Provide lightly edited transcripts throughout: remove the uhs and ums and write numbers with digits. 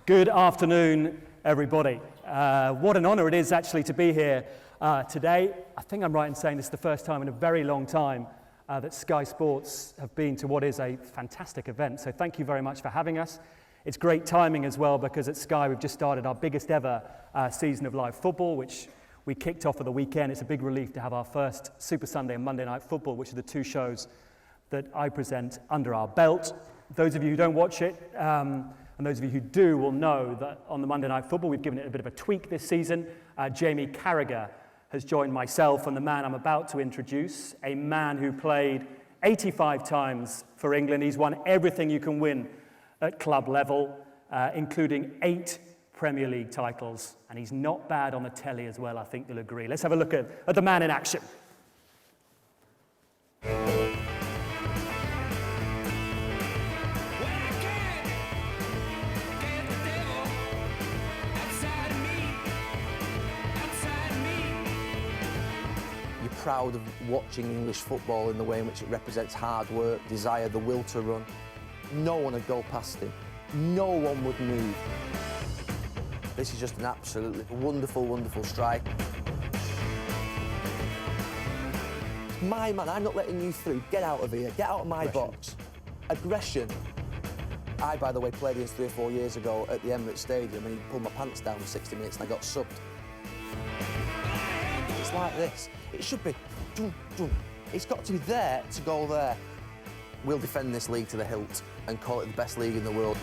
Good afternoon, everybody. What an honour it is actually to be here today. I think I'm right in saying this is the first time in a very long time that Sky Sports have been to what is a fantastic event. So thank you very much for having us. It's great timing as well because at Sky we've just started our biggest ever season of live football, which we kicked off at the weekend. It's a big relief to have our first Super Sunday and Monday Night Football, which are the two shows that I present under our belt. Those of you who don't watch it, and those of you who do will know that on the Monday Night Football we've given it a bit of a tweak this season. Jamie Carragher has joined myself and the man I'm about to introduce, a man who played 85 times for England. He's won everything you can win at club level, including 8 Premier League titles, and he's not bad on the telly as well, I think you'll agree. Let's have a look at the man in action. Proud of watching English football in the way in which it represents hard work, desire, the will to run. No one would go past him. No one would move. This is just an absolutely wonderful, wonderful strike. It's my man, I'm not letting you through. Get out of here, get out of my box. Aggression. I, by the way, played against 3 or 4 years ago at the Emirates Stadium and he pulled my pants down for 60 minutes and I got subbed. It's like this. It should be, dum, dum. It's got to be there to go there. We'll defend this league to the hilt and call it the best league in the world.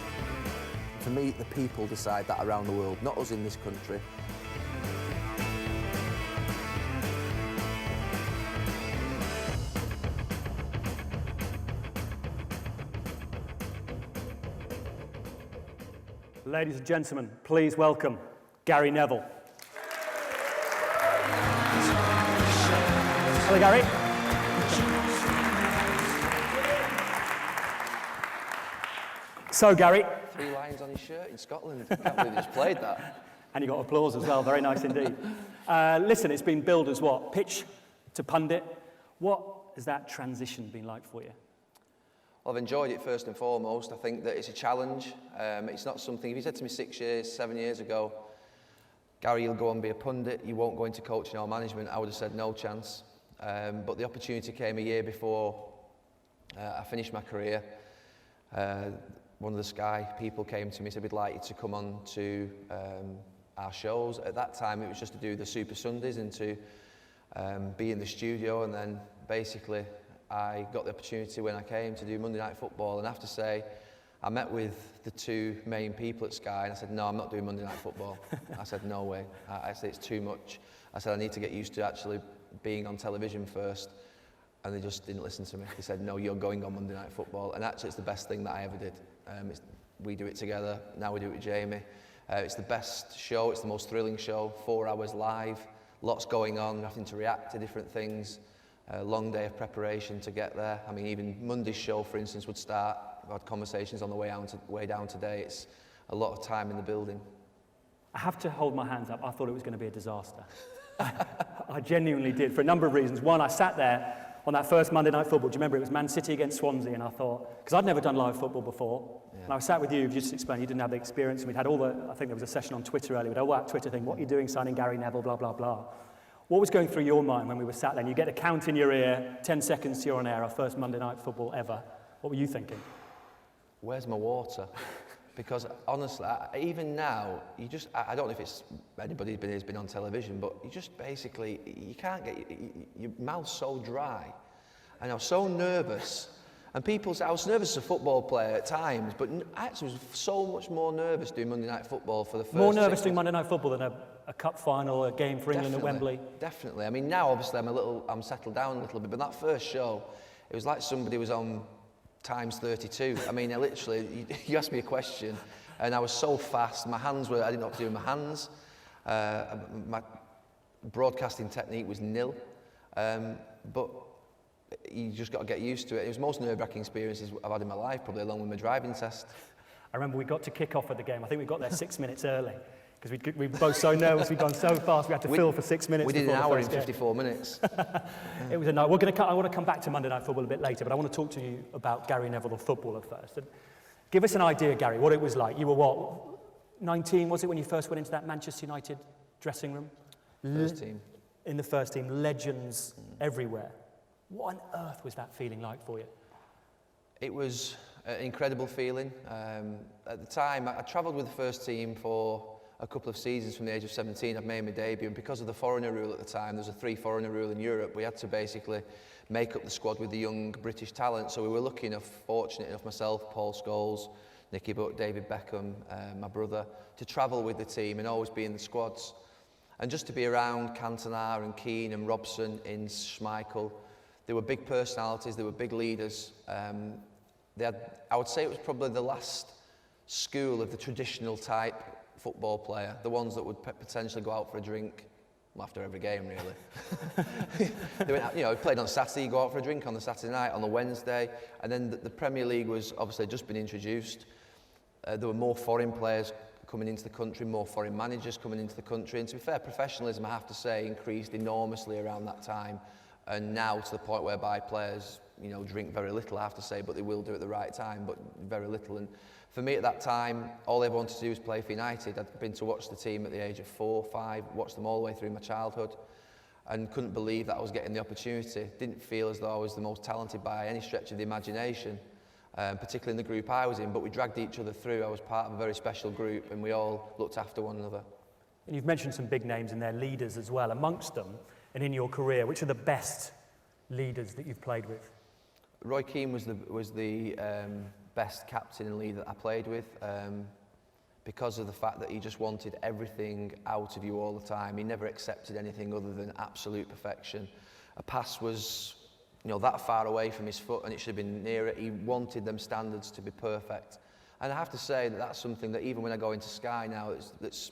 For me, the people decide that around the world, not us in this country. Ladies and gentlemen, please welcome Gary Neville. Hello, Gary. So, Gary. 3 lines on his shirt in Scotland. I can't believe he just played that. And you got applause as well. Very nice indeed. Listen, it's been billed as what? Pitch to pundit. What has that transition been like for you? Well, I've enjoyed it first and foremost. I think that it's a challenge. It's not something, if you said to me 6 years, 7 years ago, Gary, you'll go and be a pundit, you won't go into coaching or management, I would have said no chance. But the opportunity came a year before I finished my career. One of the Sky people came to me and said, we'd like you to come on to our shows. At that time, it was just to do the Super Sundays and to be in the studio. And then basically, I got the opportunity when I came to do Monday Night Football. And I have to say, I met with the 2 main people at Sky and I said, no, I'm not doing Monday Night Football. I said, no way. I said, it's too much. I said, I need to get used to actually being on television first, and they just didn't listen to me. They said, no, you're going on Monday Night Football, and actually it's the best thing that I ever did. We do it together, now we do it with Jamie. It's the best show, it's the most thrilling show, 4 hours live, lots going on, having to react to different things, a long day of preparation to get there. I mean, even Monday's show, for instance, would start, I've had conversations on the way down today, it's a lot of time in the building. I have to hold my hands up, I thought it was going to be a disaster. I genuinely did, for a number of reasons. One, I sat there on that first Monday Night Football. Do you remember it was Man City against Swansea? And I thought, because I'd never done live football before, and I was sat with you, just explained you didn't have the experience, and we'd had I think there was a session on Twitter earlier, with all that Twitter thing, what are you doing signing Gary Neville, blah, blah, blah. What was going through your mind when we were sat there? And you get a count in your ear, 10 seconds to you're on air, our first Monday Night Football ever. What were you thinking? Where's my water? Because honestly, even now, I don't know if it's anybody who's been on television, but you just basically, you can't get, your mouth's so dry. And I was so nervous. And I was nervous as a football player at times, but I actually was so much more nervous doing Monday Night Football for the first More nervous doing Monday Night Football than a cup final, a game for England at Wembley? Definitely. I mean, now obviously I'm settled down a little bit, but that first show, it was like somebody was on times 32. I mean, you asked me a question, and I was so fast. I didn't know what to do with my hands. My broadcasting technique was nil. But you just got to get used to it. It was the most nerve-wracking experiences I've had in my life, probably along with my driving test. I remember we got to kick off at the game. I think we got there 6 minutes early. Because we were both so nervous, we'd gone so fast, we had to fill for 6 minutes. We did an hour in 54 minutes. It was a night. I want to come back to Monday Night Football a bit later, but I want to talk to you about Gary Neville, the footballer, first. And give us an idea, Gary, what it was like. You were what? 19, was it, when you first went into that Manchester United dressing room? First team. In the first team, legends everywhere. What on earth was that feeling like for you? It was an incredible feeling. At the time, I travelled with the first team for a couple of seasons from the age of 17. I'd made my debut, and because of the foreigner rule at the time, there was a 3 foreigner rule in Europe. We had to basically make up the squad with the young British talent. So we were lucky enough, fortunate enough, myself, Paul Scholes, Nicky Butt, David Beckham, my brother, to travel with the team and always be in the squads. And just to be around Cantona and Keane and Robson, Ince, Schmeichel, they were big personalities, they were big leaders. I would say it was probably the last school of the traditional type football player, the ones that would potentially go out for a drink after every game, really. They went, played on Saturday, you go out for a drink on the Saturday night, on the Wednesday, and then the Premier League was obviously just been introduced. There were more foreign players coming into the country, more foreign managers coming into the country, and to be fair, professionalism, I have to say, increased enormously around that time, and now to the point whereby players, drink very little, I have to say, but they will do it at the right time, but very little. And for me at that time, all I wanted to do was play for United. I'd been to watch the team at the age of 4, 5, watched them all the way through my childhood, and couldn't believe that I was getting the opportunity. Didn't feel as though I was the most talented by any stretch of the imagination, particularly in the group I was in, but we dragged each other through. I was part of a very special group, and we all looked after one another. And you've mentioned some big names and their leaders as well. Amongst them, and in your career, which are the best leaders that you've played with? Roy Keane was the best captain and leader that I played with, because of the fact that he just wanted everything out of you all the time. He never accepted anything other than absolute perfection. A pass was, that far away from his foot and it should have been nearer. He wanted them standards to be perfect. And I have to say that that's something that even when I go into Sky now, that's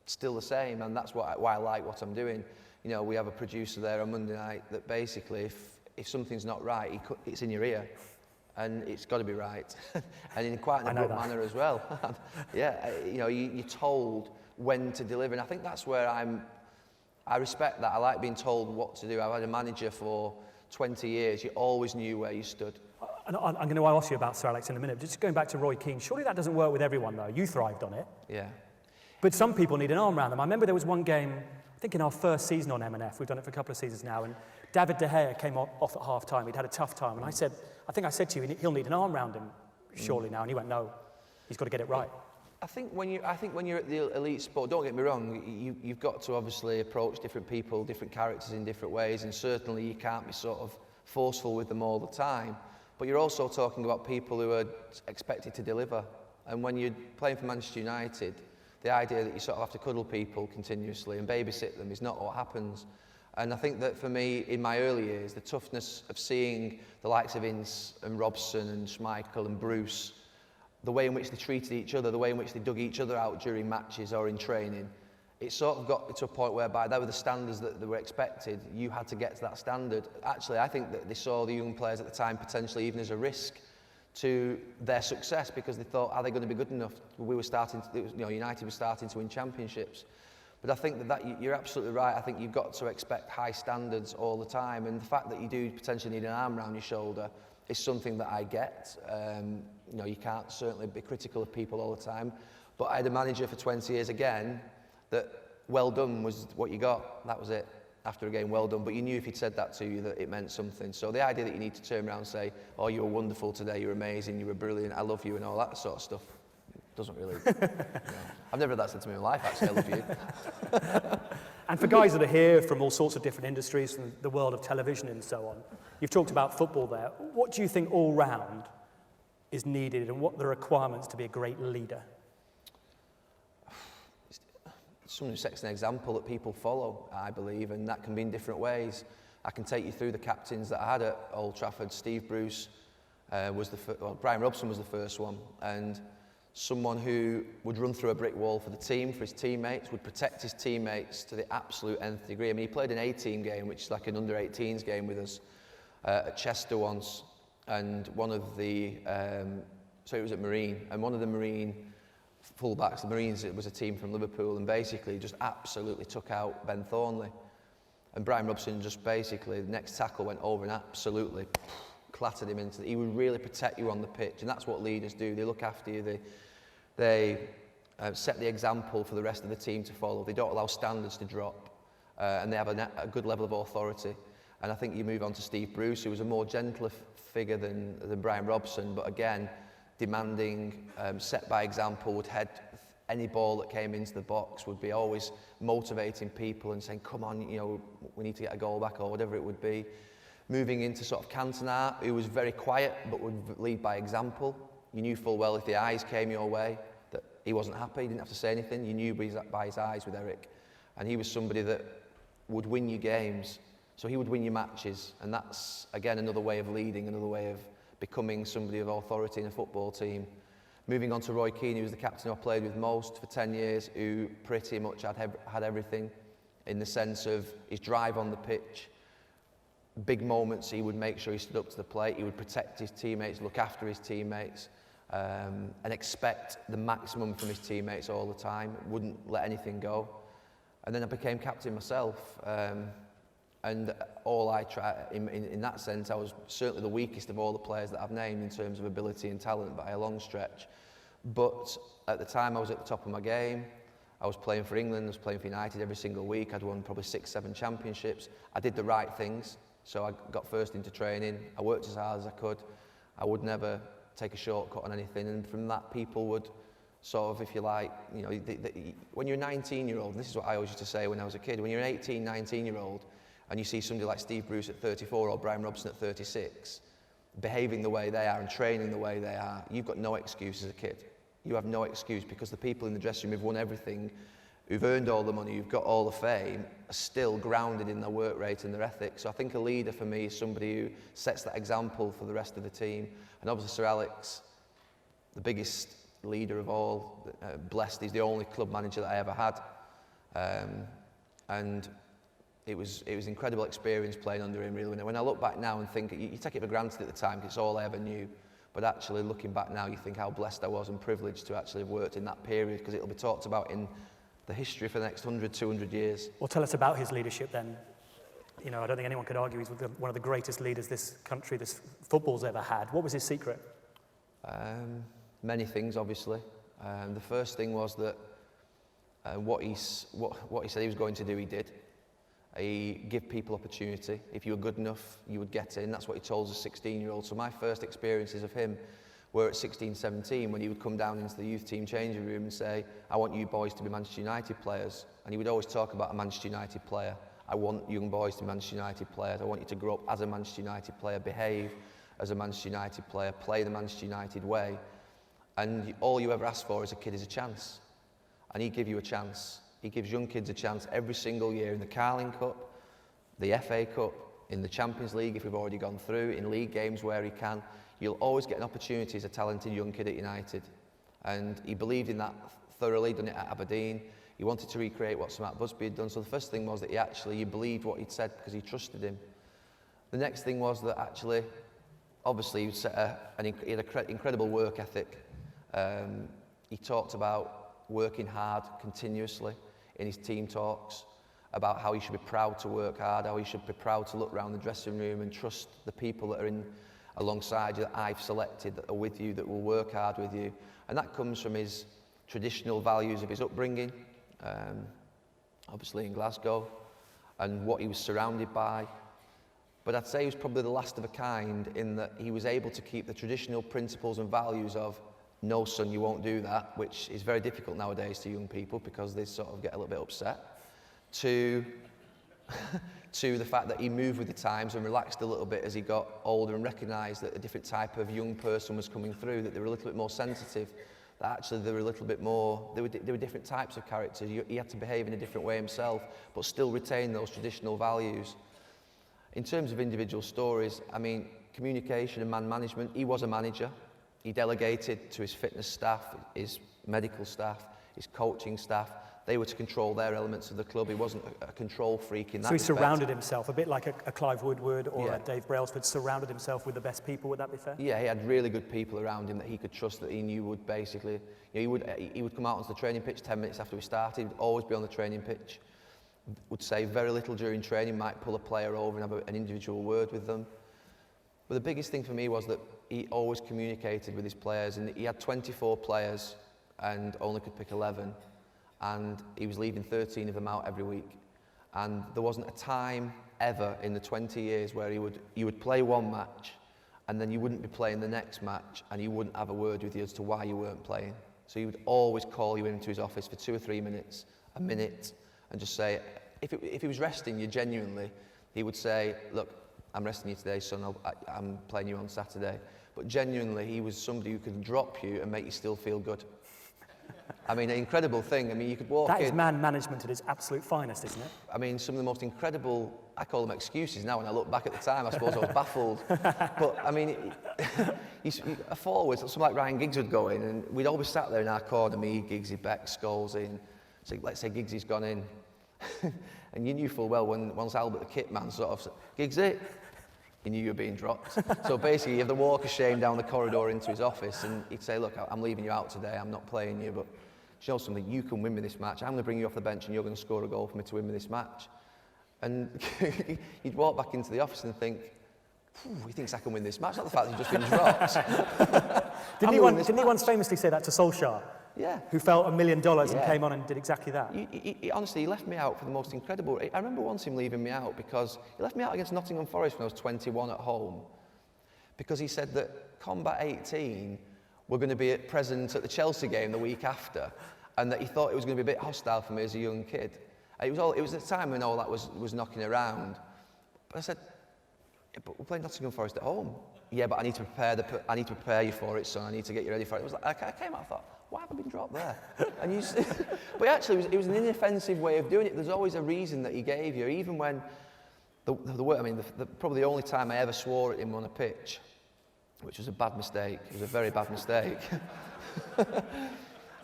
still the same, and that's why I like what I'm doing. We have a producer there on Monday night that basically, if something's not right, it's in your ear. And it's got to be right, and in quite an abrupt manner as well. Yeah, you're told when to deliver, and I think that's where I respect that. I like being told what to do. I've had a manager for 20 years. You always knew where you stood. And I'm going to ask you about Sir Alex in a minute. Just going back to Roy Keane, surely that doesn't work with everyone, though. You thrived on it. Yeah. But some people need an arm around them. I remember there was one game, I think in our first season on M&F, we've done it for a couple of seasons now, and David De Gea came off at half-time. He'd had a tough time, and I think I said to you, he'll need an arm around him, surely now. And he went, no, he's got to get it right. I think when you're at the elite sport, don't get me wrong, you've got to obviously approach different people, different characters in different ways, and certainly you can't be sort of forceful with them all the time. But you're also talking about people who are expected to deliver. And when you're playing for Manchester United, the idea that you sort of have to cuddle people continuously and babysit them is not what happens. And I think that for me, in my early years, the toughness of seeing the likes of Ince and Robson and Schmeichel and Bruce, the way in which they treated each other, the way in which they dug each other out during matches or in training, it sort of got to a point whereby they were the standards that they were expected. You had to get to that standard. Actually, I think that they saw the young players at the time potentially even as a risk to their success, because they thought, are they going to be good enough? We were starting to, United was starting to win championships. But I think that you're absolutely right. I think you've got to expect high standards all the time, and the fact that you do potentially need an arm around your shoulder is something that I get. You can't certainly be critical of people all the time, but I had a manager for 20 years again that well done was what you got. That was it. After a game, well done. But you knew if he'd said that to you that it meant something. So the idea that you need to turn around and say, oh, you were wonderful today, you're amazing, you were brilliant, I love you, and all that sort of stuff, doesn't really. I've never had that said to me in my life, actually. I love you. And for guys that are here from all sorts of different industries, from the world of television and so on, you've talked about football there. What do you think all round is needed, and what are the requirements to be a great leader? Someone who sets an example that people follow, I believe, and that can be in different ways. I can take you through the captains that I had at Old Trafford. Steve Bruce Brian Robson was the first one, and someone who would run through a brick wall for the team, for his teammates, would protect his teammates to the absolute nth degree. I mean, he played an A-team game, which is like an under-18s game with us at Chester once, and one of the, so it was at Marine, and one of the Marine full-backs, the Marines, it was a team from Liverpool, and basically just absolutely took out Ben Thornley. And Brian Robson just basically, the next tackle went over and absolutely clattered him he would really protect you on the pitch, and that's what leaders do. They look after you, they set the example for the rest of the team to follow. They don't allow standards to drop, and they have a good level of authority. And I think you move on to Steve Bruce, who was a more gentler figure than Brian Robson, but again, demanding, set by example, would head any ball that came into the box, would be always motivating people and saying, come on, you know, we need to get a goal back, or whatever it would be. Moving into sort of Cantona, who was very quiet but would lead by example. You knew full well if the eyes came your way that he wasn't happy, he didn't have to say anything. You knew by his eyes with Eric. And he was somebody that would win you games. So he would win your matches. And that's, again, another way of leading, another way of becoming somebody of authority in a football team. Moving on to Roy Keane, who was the captain I played with most for 10 years, who pretty much had everything in the sense of his drive on the pitch. Big moments, he would make sure he stood up to the plate, he would protect his teammates, look after his teammates, and expect the maximum from his teammates all the time, wouldn't let anything go. And then I became captain myself, and all I tried, in that sense, I was certainly the weakest of all the players that I've named in terms of ability and talent by a long stretch. But at the time I was at the top of my game. I was playing for England, I was playing for United every single week. I'd won probably 6, 7 championships. I did the right things. So I got first into training, I worked as hard as I could, I would never take a shortcut on anything, and from that people would sort of, if you like, you know, when you're a 19-year-old, this is what I always used to say when I was a kid, when you're an 18, 19-year-old and you see somebody like Steve Bruce at 34 or Brian Robson at 36, behaving the way they are and training the way they are, you've got no excuse as a kid. You have no excuse because the people in the dressing room who've won everything, who've earned all the money, who've got all the fame, are still grounded in their work rate and their ethics. So I think a leader for me is somebody who sets that example for the rest of the team. And obviously Sir Alex, the biggest leader of all, blessed, he's the only club manager that I ever had. And it was incredible experience playing under him, really. When I look back now and think, you take it for granted at the time, 'cause it's all I ever knew. But actually looking back now, you think how blessed I was and privileged to actually have worked in that period, because it'll be talked about in the history for the next 100, 200 years. Well, tell us about his leadership then. You know, I don't think anyone could argue he's one of the greatest leaders this country, this football's ever had. What was his secret? Many things, obviously. The first thing was that what he said he was going to do, he did. He gave people opportunity. If you were good enough, you would get in. That's what he told us as a 16-year-old. So my first experiences of him were at 16, 17, when he would come down into the youth team changing room and say, I want you boys to be Manchester United players. And he would always talk about a Manchester United player. I want young boys to be Manchester United players. I want you to grow up as a Manchester United player, behave as a Manchester United player, play the Manchester United way. And all you ever ask for as a kid is a chance. And he'd give you a chance. He gives young kids a chance every single year in the Carling Cup, the FA Cup, in the Champions League if we've already gone through, in league games where he can. You'll always get an opportunity as a talented young kid at United. And he believed in that thoroughly, done it at Aberdeen. He wanted to recreate what Sir Matt Busby had done. So the first thing was that he believed what he'd said because he trusted him. The next thing was that actually, obviously, he had an incredible work ethic. He talked about working hard continuously in his team talks, about how he should be proud to work hard, how he should be proud to look around the dressing room and trust the people that are in alongside you, that I've selected, that are with you, that will work hard with you. And that comes from his traditional values of his upbringing, obviously in Glasgow, and what he was surrounded by. But I'd say he was probably the last of a kind in that he was able to keep the traditional principles and values of, no son, you won't do that, which is very difficult nowadays to young people because they sort of get a little bit upset, to the fact that he moved with the times and relaxed a little bit as he got older and recognised that a different type of young person was coming through, that they were a little bit more sensitive, that actually they were a little bit more, they were different types of characters. He had to behave in a different way himself, but still retain those traditional values. In terms of individual stories, I mean, communication and man management, he was a manager. He delegated to his fitness staff, his medical staff, his coaching staff. They were to control their elements of the club. He wasn't a control freak in that respect. So he surrounded himself, a bit like a Clive Woodward or a Dave Brailsford, surrounded himself with the best people. Would that be fair? Yeah, he had really good people around him that he could trust, that he knew would basically, you know, he would come out onto the training pitch 10 minutes after we started. He would always be on the training pitch. Would say very little during training, might pull a player over and have an individual word with them. But the biggest thing for me was that he always communicated with his players, and he had 24 players and only could pick 11, and he was leaving 13 of them out every week. And there wasn't a time ever in the 20 years where you would play one match and then you wouldn't be playing the next match and he wouldn't have a word with you as to why you weren't playing. So he would always call you into his office for 2 or 3 minutes, a minute, and just say, if he was resting you genuinely, he would say, look, I'm resting you today, son, I'm playing you on Saturday. But genuinely, he was somebody who could drop you and make you still feel good. I mean, an incredible thing. I mean, you could walk in... That is man management at its absolute finest, isn't it? I mean, some of the most incredible, I call them excuses now, when I look back at the time, I suppose I was baffled. But, I mean, a forward, something like Ryan Giggs would go in, and we'd always sat there in our corner, me, Giggsy, Beck, Scholesy, and so let's say Giggsy's gone in. And you knew full well when once Albert the kit man sort of said, Giggsy, you knew you were being dropped. So basically, you have the walk of shame down the corridor into his office, and he'd say, look, I'm leaving you out today, I'm not playing you, but you know something, you can win me this match. I'm going to bring you off the bench and you're going to score a goal for me to win me this match. And you'd walk back into the office and think, he thinks I can win this match, not the fact that he's just been dropped. Didn't he once famously say that to Solskjaer? Yeah. Who felt $1 million and came on and did exactly that? Honestly, he left me out for the most incredible... I remember once him leaving me out because he left me out against Nottingham Forest when I was 21 at home, because he said that Combat 18 were going to be present at the Chelsea game the week after, and that he thought it was going to be a bit hostile for me as a young kid. And it was at the time when all that was knocking around. But I said, yeah, but we're playing Nottingham Forest at home. Yeah, but I need to prepare you for it, son. I need to get you ready for it. It was like, I came out and thought, why have I been dropped there? And but actually, it was an inoffensive way of doing it. There's always a reason that he gave you, even when probably the only time I ever swore at him on a pitch, which was a bad mistake. It was a very bad mistake.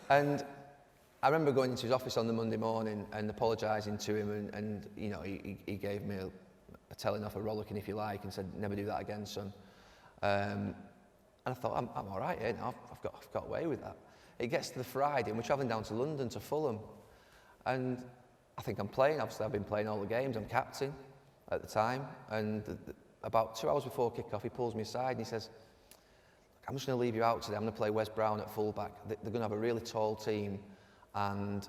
And I remember going into his office on the Monday morning and apologising to him, and you know, he gave me a telling off, a rollicking if you like, and said, never do that again, son. And I thought, I'm all right, eh? I've got away with that. It gets to the Friday, and we're travelling down to London, to Fulham. And I think I'm playing. Obviously, I've been playing all the games. I'm captain at the time. And about 2 hours before kick-off, he pulls me aside and he says, I'm just going to leave you out today. I'm going to play Wes Brown at full-back. They're going to have a really tall team. And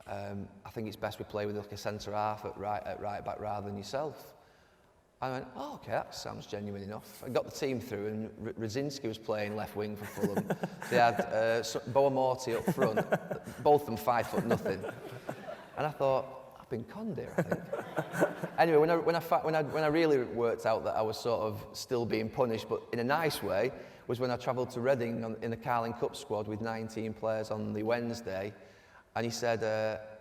I think it's best we play with like a centre-half at right-back rather than yourself. I went, oh, okay, that sounds genuine enough. I got the team through, and Rudzinski was playing left wing for Fulham. They had Boa Morty up front, both of them 5'0". And I thought, I've been conned here, I think. Anyway, when I really worked out that I was sort of still being punished, but in a nice way, was when I travelled to Reading in the Carling Cup squad with 19 players on the Wednesday, and he said,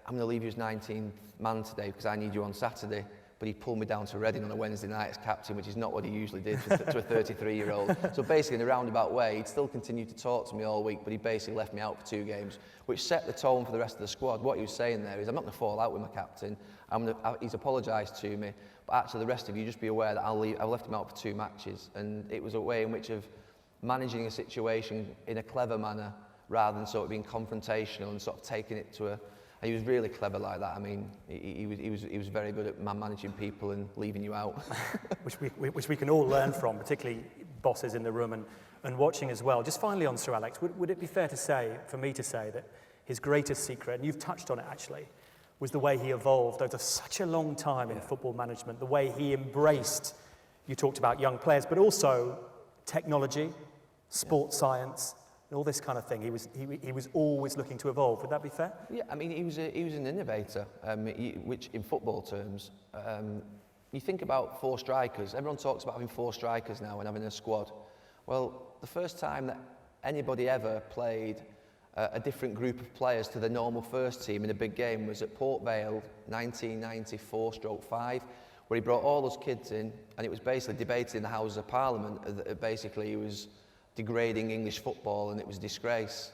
I'm going to leave you as 19th man today because I need you on Saturday. But he pulled me down to Reading on a Wednesday night as captain, which is not what he usually did to a 33-year-old. So basically, in a roundabout way, he'd still continued to talk to me all week, but he basically left me out for 2 games, which set the tone for the rest of the squad. What he was saying there is, I'm not going to fall out with my captain. He's apologised to me, but actually the rest of you just be aware that I've left him out for 2 matches. And it was a way in which of managing a situation in a clever manner, rather than sort of being confrontational and sort of taking it to a... And he was really clever like that. I mean, he was very good at managing people and leaving you out. which we can all learn from, particularly bosses in the room and watching as well. Just finally on Sir Alex, would it be fair to say, for me to say, that his greatest secret, and you've touched on it actually, was the way he evolved over such a long time in football management, the way he embraced, you talked about young players, but also technology, sports science, all this kind of thing. He was always looking to evolve. Would that be fair? Yeah, I mean, he was an innovator, which in football terms, you think about 4 strikers. Everyone talks about having 4 strikers now and having a squad. Well, the first time that anybody ever played a different group of players to the normal first team in a big game was at Port Vale, 1994/5, where he brought all those kids in, and it was basically debated in the Houses of Parliament that basically he was degrading English football and it was a disgrace.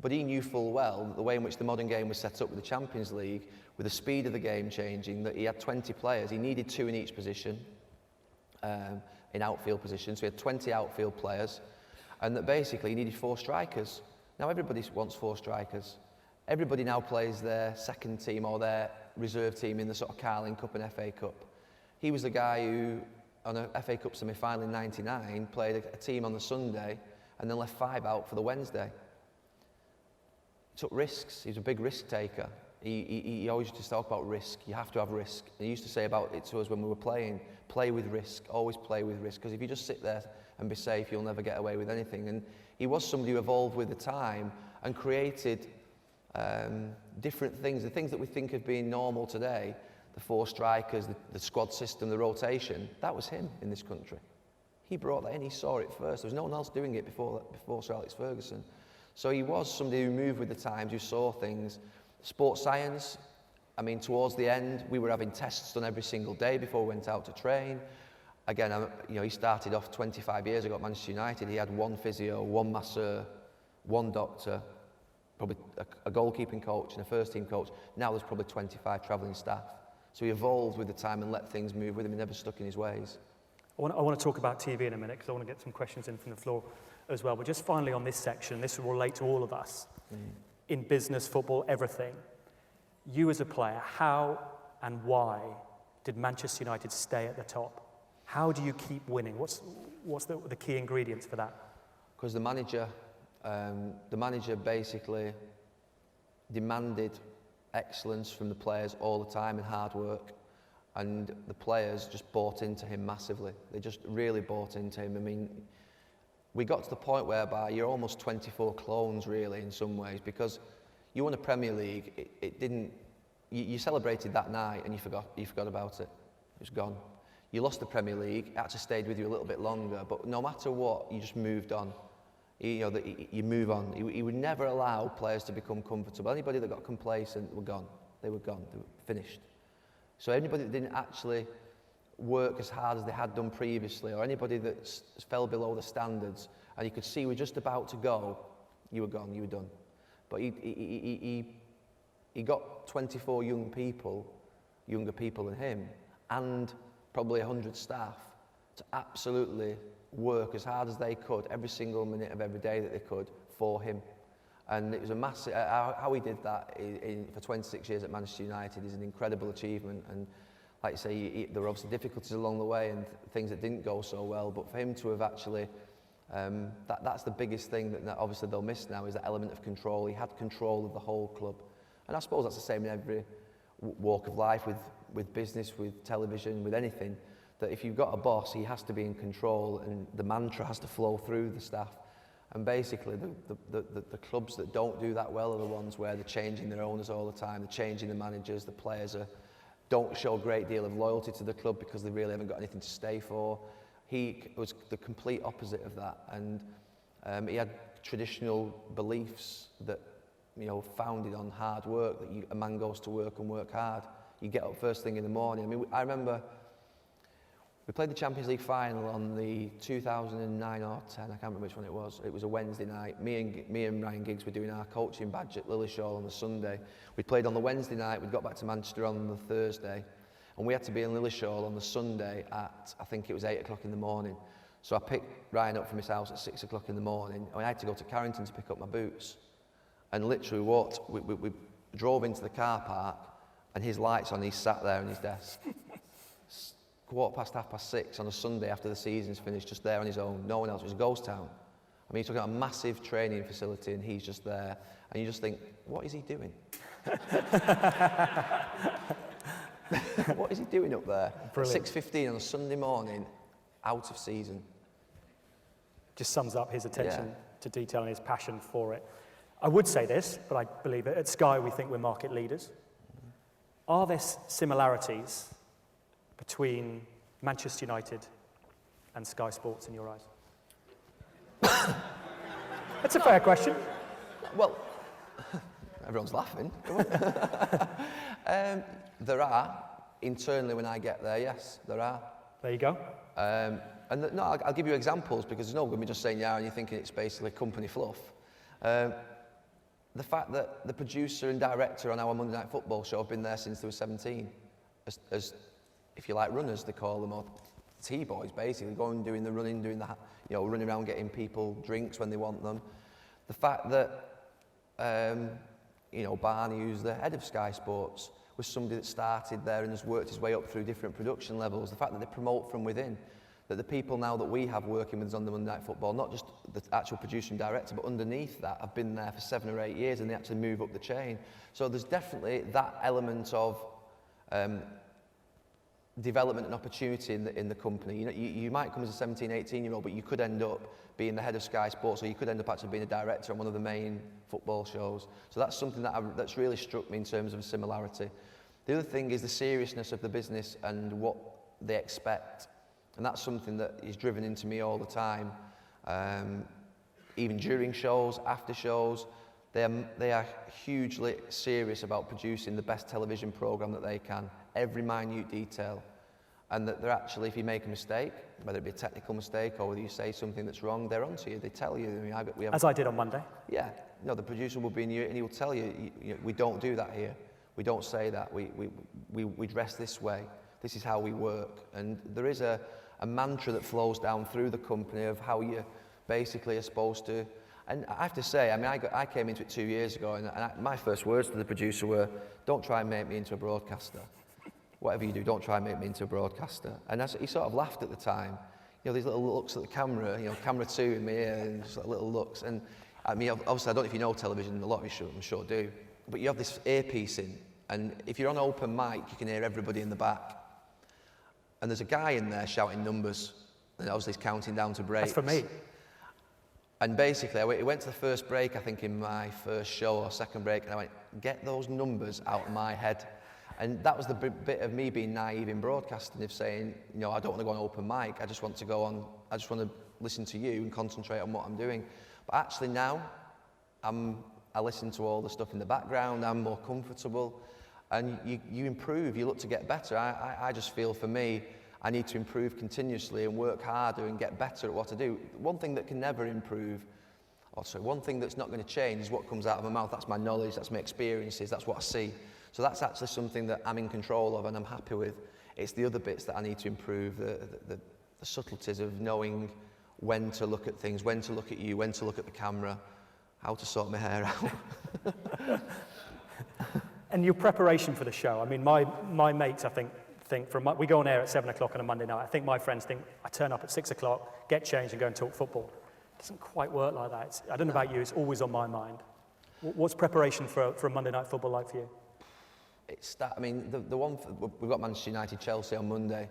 But he knew full well that the way in which the modern game was set up with the Champions League, with the speed of the game changing, that he had 20 players. He needed 2 in each position, in outfield position, so he had 20 outfield players, and that basically he needed 4 strikers. Now everybody wants 4 strikers. Everybody now plays their second team or their reserve team in the sort of Carling Cup and FA Cup. He was the guy who, on a FA Cup semi-final in '99, played a team on the Sunday and then left 5 out for the Wednesday. took risks. He was a big risk taker. He always used to talk about risk. You have to have risk. And he used to say about it to us when we were playing, play with risk, always play with risk, because if you just sit there and be safe, you'll never get away with anything. And he was somebody who evolved with the time and created different things, the things that we think of being normal today, the 4 strikers, the squad system, the rotation, that was him in this country. He brought that in, he saw it first. There was no one else doing it before Sir Alex Ferguson. So he was somebody who moved with the times, who saw things. Sports science, I mean, towards the end, we were having tests done every single day before we went out to train. Again, you know, he started off 25 years ago at Manchester United. He had 1 physio, 1 masseur, 1 doctor, probably a goalkeeping coach and a first-team coach. Now there's probably 25 travelling staff. So he evolved with the time and let things move with him. He never stuck in his ways. I want to talk about TV in a minute, because I want to get some questions in from the floor as well. But just finally on this section, this will relate to all of us. In business, football, everything. You as a player, how and why did Manchester United stay at the top? How do you keep winning? What's the key ingredients for that? Because the manager basically demanded excellence from the players all the time and hard work, and the players just bought into him massively. They just really bought into him. I mean, we got to the point whereby you're almost 24 clones really in some ways, because you won a Premier League, it didn't, you celebrated that night and you forgot about it. It was gone. You lost the Premier League, it actually stayed with you a little bit longer, but no matter what, you just moved on. You move on. He would never allow players to become comfortable. Anybody that got complacent were gone. They were gone. They were finished. So anybody that didn't actually work as hard as they had done previously, or anybody that fell below the standards, and you could see we're just about to go, you were gone. You were done. But he got 24 younger people than him, and probably 100 staff to absolutely work as hard as they could every single minute of every day that they could for him. And it was a massive, how he did that for 26 years at Manchester United is an incredible achievement. And like you say, there were obviously difficulties along the way and things that didn't go so well, but for him to have actually, that's the biggest thing that obviously they'll miss now, is that element of control. He had control of the whole club. And I suppose that's the same in every walk of life, with business, with television, with anything, that if you've got a boss, he has to be in control and the mantra has to flow through the staff. And basically, the clubs that don't do that well are the ones where they're changing their owners all the time, they're changing the managers, the players don't show a great deal of loyalty to the club because they really haven't got anything to stay for. He was the complete opposite of that, and he had traditional beliefs that, you know, founded on hard work, that a man goes to work and work hard. You get up first thing in the morning. I mean, I remember we played the Champions League final on the 2009 or 10, I can't remember which one it was. It was a Wednesday night. Me and Ryan Giggs were doing our coaching badge at Lillishall on the Sunday. We played on the Wednesday night, we'd got back to Manchester on the Thursday, and we had to be in Lillishall on the Sunday at, I think it was 8 o'clock in the morning. So I picked Ryan up from his house at 6 o'clock in the morning, and I had to go to Carrington to pick up my boots. And literally we drove into the car park, and his lights on, he sat there on his desk. 6:15 on a Sunday after the season's finished, just there on his own, no one else. It was a ghost town. I mean, he's talking about a massive training facility and he's just there, and you just think, what is he doing? What is he doing up there? Brilliant. 6:15 on a Sunday morning, out of season. Just sums up his attention to detail and his passion for it. I would say this, but I believe it. At Sky, we think we're market leaders. Are there similarities between Manchester United and Sky Sports in your eyes? That's a fair question. Well, everyone's laughing. There are. Internally, when I get there, yes, there are. There you go. I'll give you examples, because there's no good me just saying yeah and you're thinking it's basically company fluff. The fact that the producer and director on our Monday Night Football show have been there since they were 17, as if you like, runners, they call them, or T-boys, basically, going doing the running, running around getting people drinks when they want them. The fact that, Barney, who's the head of Sky Sports, was somebody that started there and has worked his way up through different production levels. The fact that they promote from within. that the people now that we have working with us on the Monday Night Football, not just the actual producer and director, but underneath that, have been there for 7 or 8 years, and they actually move up the chain. So there's definitely that element of development and opportunity in the company. You know, you might come as a 17, 18-year-old, but you could end up being the head of Sky Sports, or you could end up actually being a director on one of the main football shows. So that's something that's really struck me in terms of a similarity. The other thing is the seriousness of the business and what they expect. And that's something that is driven into me all the time. Even during shows, after shows, they are hugely serious about producing the best television programme that they can, every minute detail. And that they're actually, if you make a mistake, whether it be a technical mistake or whether you say something that's wrong, they're onto you, they tell you. I mean, As I did on Monday. Yeah, no, the producer will be in you and he will tell you, we don't do that here. We don't say that, we dress this way. This is how we work. And there is a mantra that flows down through the company of how you basically are supposed to. And I have to say, I mean, I came into it 2 years ago, and my first words to the producer were, don't try and make me into a broadcaster. Whatever you do, don't try and make me into a broadcaster. And he sort of laughed at the time. You know, these little looks at the camera, you know, camera 2 in my ear, and just like little looks. And I mean, obviously, I don't know if you know television, a lot of you I'm sure do, but you have this earpiece in, and if you're on open mic, you can hear everybody in the back. And there's a guy in there shouting numbers, and obviously he's counting down to breaks. That's for me. And basically, I went to the first break, I think in my first show or second break, and I went, get those numbers out of my head. And that was the bit of me being naive in broadcasting, of saying, you know, I don't want to go on open mic, I just want to listen to you and concentrate on what I'm doing. But actually now, I listen to all the stuff in the background, I'm more comfortable, and you improve, you look to get better. I just feel, for me, I need to improve continuously and work harder and get better at what I do. One thing that can never improve, one thing that's not going to change is what comes out of my mouth. That's my knowledge, that's my experiences, that's what I see. So that's actually something that I'm in control of and I'm happy with. It's the other bits that I need to improve, the subtleties of knowing when to look at things, when to look at you, when to look at the camera, how to sort my hair out. And your preparation for the show, I mean, my mates, I think we go on air at 7 o'clock on a Monday night. I think my friends think I turn up at 6 o'clock, get changed and go and talk football. It doesn't quite work like that. I don't know about you, it's always on my mind. What's preparation for a Monday night football like for you? It's that, I mean, the one, we've got Manchester United Chelsea on Monday.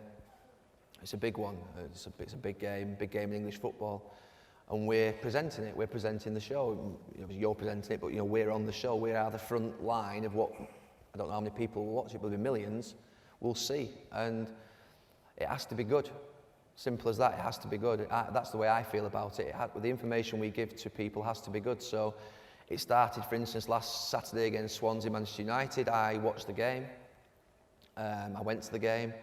It's a big one. It's a big game in English football. And we're presenting it, we're presenting the show. You're presenting it, but we're on the show. We are the front line of what, I don't know how many people will watch it, but there'll be millions. We'll see, and it has to be good. Simple as that, it has to be good. That's the way I feel about it. The information we give to people has to be good. So it started, for instance, last Saturday against Swansea, Manchester United. I watched the game. I went to the game,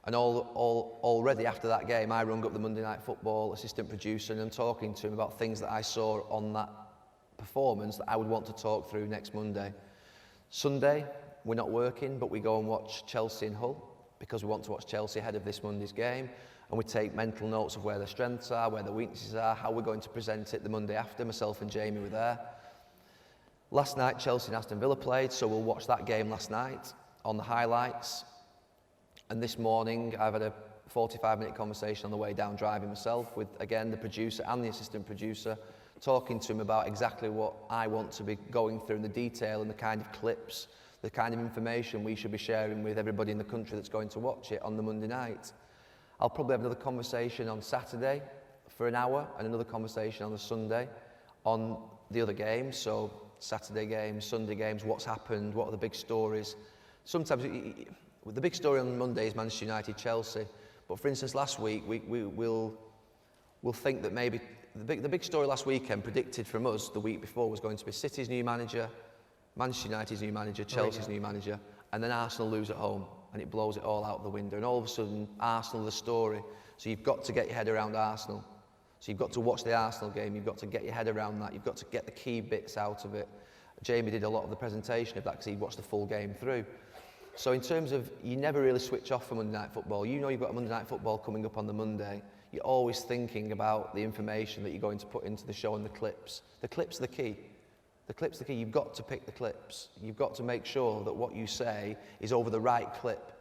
and already after that game, I rung up the Monday Night Football assistant producer, and I'm talking to him about things that I saw on that performance that I would want to talk through next Monday. Sunday, we're not working, but we go and watch Chelsea and Hull because we want to watch Chelsea ahead of this Monday's game, and we take mental notes of where their strengths are, where their weaknesses are, how we're going to present it the Monday after. Myself and Jamie were there. Last night, Chelsea and Aston Villa played, so we'll watch that game last night on the highlights. And this morning, I've had a 45-minute conversation on the way down driving myself with, again, the producer and the assistant producer, talking to him about exactly what I want to be going through in the detail and the kind of clips, the kind of information we should be sharing with everybody in the country that's going to watch it on the Monday night. I'll probably have another conversation on Saturday for an hour and another conversation on the Sunday on the other games. So Saturday games, Sunday games, what's happened, what are the big stories. Sometimes the big story on Monday is Manchester United, Chelsea. But for instance, last week, we'll think that maybe the big story last weekend predicted from us the week before was going to be City's new manager, Manchester United's new manager, Chelsea's new manager, and then Arsenal lose at home, and it blows it all out the window. And all of a sudden, Arsenal are the story. So you've got to get your head around Arsenal. So you've got to watch the Arsenal game, you've got to get your head around that, you've got to get the key bits out of it. Jamie did a lot of the presentation of that because he watched the full game through. So in terms of, you never really switch off from Monday Night Football. You know you've got a Monday Night Football coming up on the Monday. You're always thinking about the information that you're going to put into the show and the clips. The clips are the key. The clip's the key. You've got to pick the clips. You've got to make sure that what you say is over the right clip.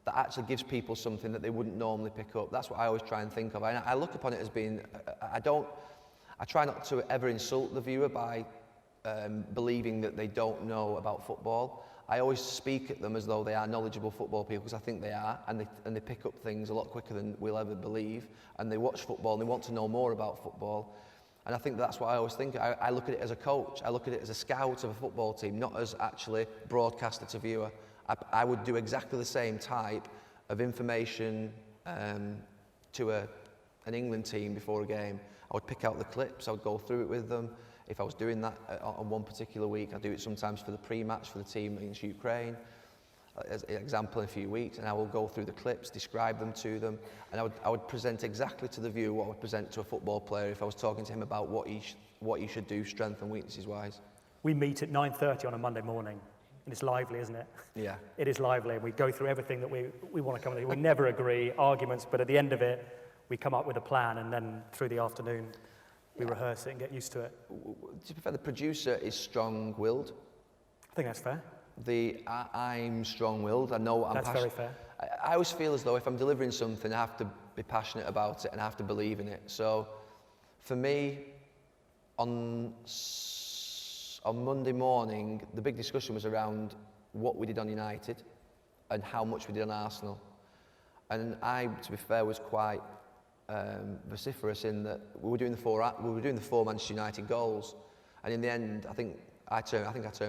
that actually gives people something that they wouldn't normally pick up. That's what I always try and think of. I look upon it as being, I try not to ever insult the viewer by believing that they don't know about football. I always speak at them as though they are knowledgeable football people, because I think they are, and they pick up things a lot quicker than we'll ever believe, and they watch football and they want to know more about football. And I think that's what I always think. I look at it as a coach, I look at it as a scout of a football team, not as actually broadcaster to viewer. I would do exactly the same type of information to an England team before a game. I would pick out the clips, I would go through it with them. If I was doing that on one particular week, I do it sometimes for the pre-match for the team against Ukraine, as an example in a few weeks, and I will go through the clips, describe them to them, and I would present exactly to the viewer what I would present to a football player if I was talking to him about what he should do, strength and weaknesses wise. We meet at 9:30 on a Monday morning, and it's lively, isn't it? Yeah. It is lively, and we go through everything that we want to come to. We never agree, arguments, but at the end of it, we come up with a plan, and then through the afternoon, we rehearse it and get used to it. To be fair, the producer is strong-willed. I think that's fair. I'm strong-willed. I know what I'm passionate. That's very fair. I always feel as though if I'm delivering something, I have to be passionate about it and I have to believe in it. So, for me, on Monday morning, the big discussion was around what we did on United and how much we did on Arsenal. And I, to be fair, was quite vociferous in that we were doing the four Manchester United goals, and in the end, I think I turned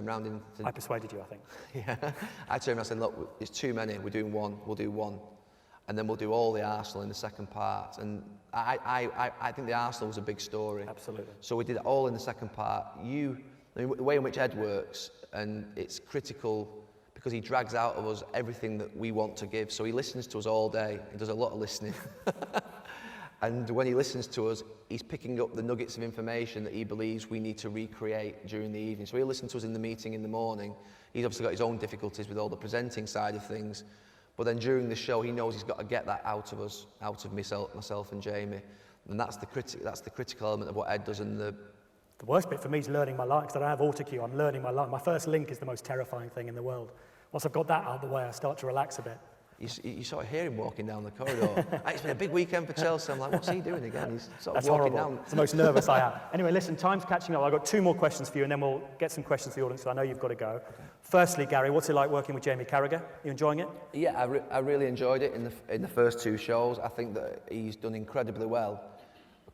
around and I persuaded you, I think. Yeah, I turned around and said, look, it's too many. We're doing one. We'll do one, and then we'll do all the Arsenal in the second part. And I think the Arsenal was a big story. Absolutely. So we did it all in the second part. The way in which Ed works, and it's critical because he drags out of us everything that we want to give. So he listens to us all day. He does a lot of listening. And when he listens to us, he's picking up the nuggets of information that he believes we need to recreate during the evening. So he'll listen to us in the meeting in the morning. He's obviously got his own difficulties with all the presenting side of things. But then during the show, he knows he's got to get that out of us, out of myself and Jamie. And that's the critical element of what Ed does. And the worst bit for me is learning my line, because I don't have autocue. I'm learning my line. My first link is the most terrifying thing in the world. Once I've got that out of the way, I start to relax a bit. You sort of hear him walking down the corridor. It's been a big weekend for Chelsea. I'm like, what's he doing again? He's sort of That's walking horrible. down. It's the most nervous I am. Anyway, listen, time's catching up. I've got two more questions for you, and then we'll get some questions for the audience, so I know you've got to go. Okay. Firstly, Gary, what's it like working with Jamie Carragher? You enjoying it? Yeah, I really enjoyed it in the first two shows. I think that he's done incredibly well,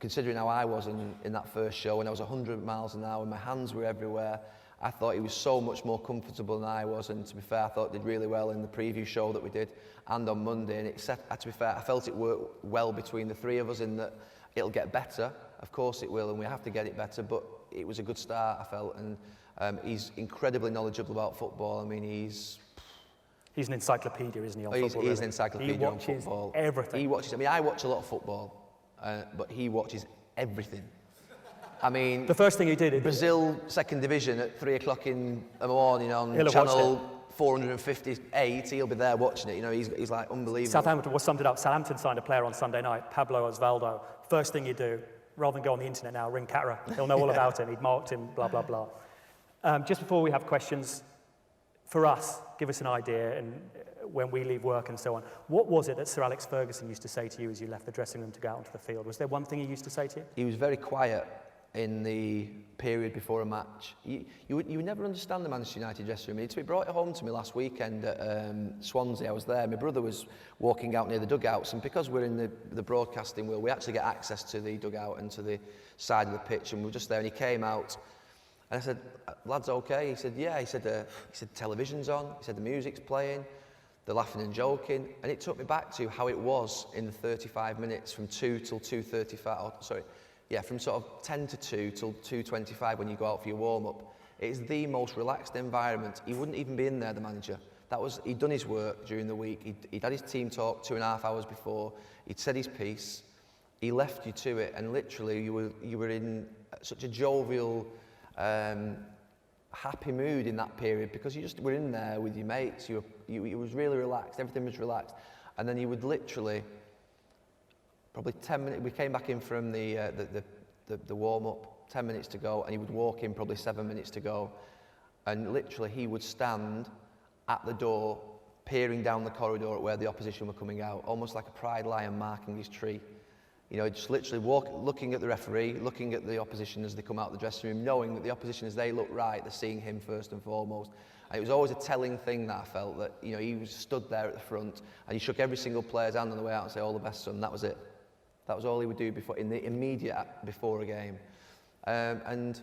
considering how I was in that first show, when I was 100 miles an hour, my hands were everywhere. I thought he was so much more comfortable than I was, and to be fair, I thought he did really well in the preview show that we did and on Monday. And to be fair, I felt it worked well between the three of us in that it'll get better. Of course it will, and we have to get it better, but it was a good start, I felt. And he's incredibly knowledgeable about football. I mean, he's an encyclopedia, isn't he, on football? He's an encyclopedia on football. He watches everything. He watches, I mean, I watch a lot of football, but he watches everything. I mean, the first thing he did, Brazil second division at 3 o'clock in the morning on channel 458. He'll be there watching it. You know, he's like unbelievable. Southampton was summed it up. Southampton signed a player on Sunday night, Pablo Osvaldo. First thing you do, rather than go on the internet now, ring Carragher. He'll know all about him. He'd marked him. Blah blah blah. Just before we have questions, for us, give us an idea, and when we leave work and so on, what was it that Sir Alex Ferguson used to say to you as you left the dressing room to go out onto the field? Was there one thing he used to say to you? He was very quiet in the period before a match. You would never understand the Manchester United dressing room. He brought it home to me last weekend at Swansea. I was there. My brother was walking out near the dugouts, and because we're in the broadcasting world, we actually get access to the dugout and to the side of the pitch, and we were just there, and he came out, and I said, "Lads, okay?" He said, "Yeah." He said, "Television's on." He said, "The music's playing. They're laughing and joking." And it took me back to how it was in the 35 minutes from 2 till 2:35. From sort of 10 to 2 till 2:25 when you go out for your warm-up. It's the most relaxed environment. He wouldn't even be in there, the manager. He'd done his work during the week. He'd had his team talk 2.5 hours before. He'd said his piece. He left you to it, and literally you were in such a jovial, happy mood in that period, because you just were in there with your mates. You was really relaxed. Everything was relaxed, and then you would literally. Probably 10 minutes, we came back in from the warm-up, 10 minutes to go, and he would walk in probably 7 minutes to go. And literally he would stand at the door peering down the corridor at where the opposition were coming out, almost like a pride lion marking his tree. You know, just literally looking at the referee, looking at the opposition as they come out of the dressing room, knowing that the opposition, as they look right, they're seeing him first and foremost. And it was always a telling thing that I felt, that, you know, he was stood there at the front and he shook every single player's hand on the way out and said, "All the best, son." That was it. That was all he would do in the immediate before a game. And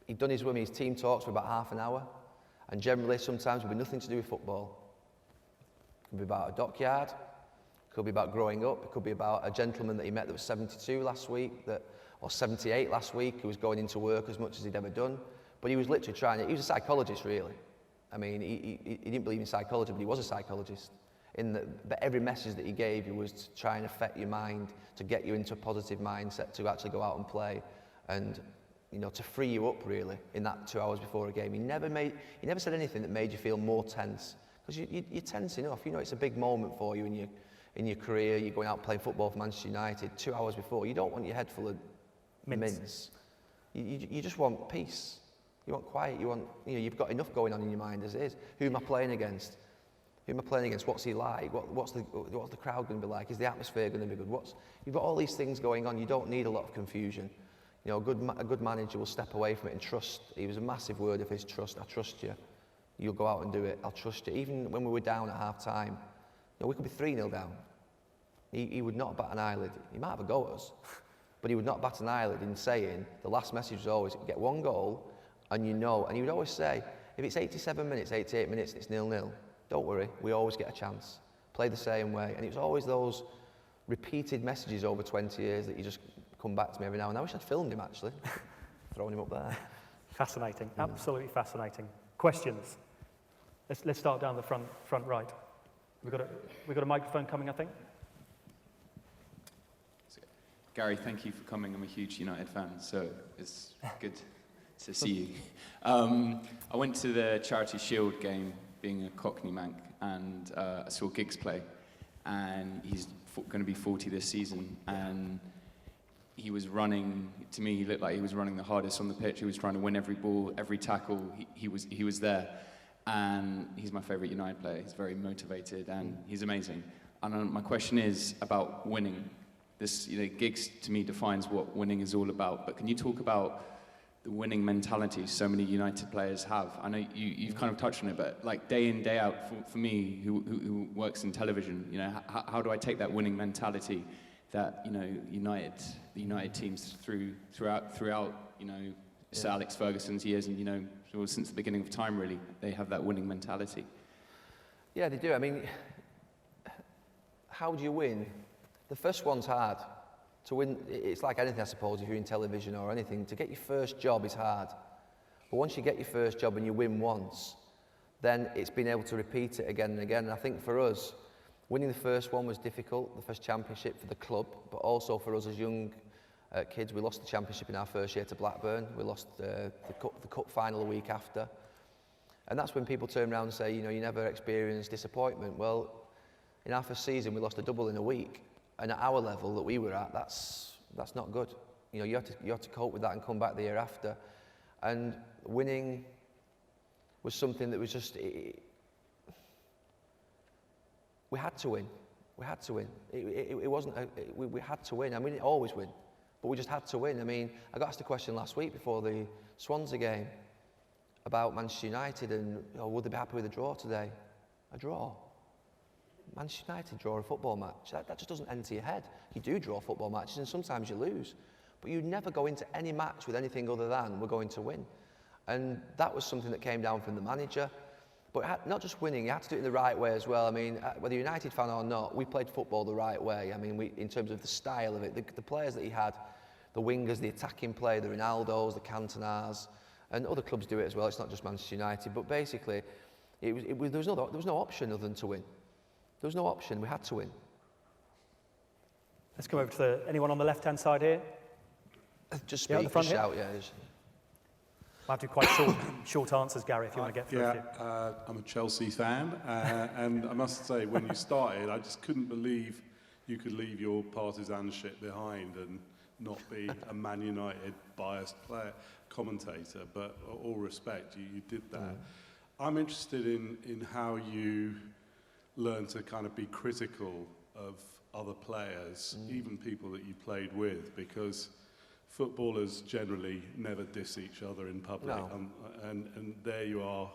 he'd done his team talks for about half an hour. And generally, sometimes it would be nothing to do with football. It could be about a dockyard. It could be about growing up. It could be about a gentleman that he met that was 72 last week, or 78 last week, who was going into work as much as he'd ever done. But he was literally he was a psychologist, really. I mean, he didn't believe in psychology, but he was a psychologist. But every message that he gave you was to try and affect your mind, to get you into a positive mindset, to actually go out and play, and, you know, to free you up, really, in that 2 hours before a game. He never said anything that made you feel more tense, because you're tense enough. You know, it's a big moment for you in your career. You're going out playing football for Manchester United 2 hours before. You don't want your head full of mince. You just want peace. You want quiet. You've got enough going on in your mind as it is. Who am I playing against? What's he like? What's the crowd going to be like? Is the atmosphere going to be good? You've got all these things going on. You don't need a lot of confusion. You know, a good manager will step away from it and trust. He was a massive word of his, trust. I trust you. You'll go out and do it. I'll trust you. Even when we were down at half time, you know, we could be 3-0 down. He would not bat an eyelid. He might have a go at us, but he would not bat an eyelid in saying, the last message was always, get one goal, and you know. And he would always say, if it's 87 minutes, 88 minutes, and it's 0-0, don't worry, we always get a chance. Play the same way. And it was always those repeated messages over 20 years that you just come back to me every now and then. I wish I'd filmed him, actually. Throwing him up there. Fascinating, absolutely fascinating. Questions? Let's start down the front right. We've got a microphone coming, I think. Gary, thank you for coming. I'm a huge United fan, so it's good to see you. I went to the Charity Shield game, being a Cockney Manc, and I saw Giggs play, and he's going to be 40 this season, and he was running, to me he looked like he was running the hardest on the pitch. He was trying to win every ball, every tackle, he was there, and he's my favourite United player. He's very motivated and he's amazing. And my question is about winning. This, you know, Giggs to me defines what winning is all about, but can you talk about the winning mentality so many United players have? I know you've kind of touched on it, but like day in, day out, for me, who works in television, you know, how do I take that winning mentality that, you know, the United teams throughout, you know, Sir Alex Ferguson's years, and, you know, since the beginning of time, really, they have that winning mentality. Yeah, they do. I mean, how do you win? The first one's hard. To win, it's like anything, I suppose, if you're in television or anything. To get your first job is hard. But once you get your first job and you win once, then it's being able to repeat it again and again. And I think for us, winning the first one was difficult, the first championship for the club, but also for us as young kids. We lost the championship in our first year to Blackburn. We lost the cup final a week after. And that's when people turn around and say, you know, you never experienced disappointment. Well, in our first season, we lost a double in a week. And at our level that we were at, that's not good. You know, you have to cope with that and come back the year after. And winning was something that was just, we had to win. We had to win. It wasn't, we had to win. I mean, we didn't always win, but we just had to win. I mean, I got asked a question last week before the Swansea game about Manchester United and, you know, would they be happy with a draw today? A draw? Manchester United draw a football match. That just doesn't enter your head. You do draw football matches and sometimes you lose. But you never go into any match with anything other than we're going to win. And that was something that came down from the manager. But not just winning, you had to do it in the right way as well. I mean, whether you're a United fan or not, we played football the right way. I mean, in terms of the style of it, the players that he had, the wingers, the attacking play, the Ronaldos, the Cantonars, and other clubs do it as well. It's not just Manchester United. But basically, there was no option other than to win. There was no option. We had to win. Let's go over to anyone on the left-hand side here. Just speak, the front just shout, here. yeah. I have to do quite short answers, Gary, if you want to get through. Yeah, I'm a Chelsea fan, and I must say, when you started, I just couldn't believe you could leave your partisanship behind and not be a Man United biased commentator. But all respect, you did that. I'm interested in how you learn to kind of be critical of other players, even people that you played with, because footballers generally never diss each other in public. No. And there you are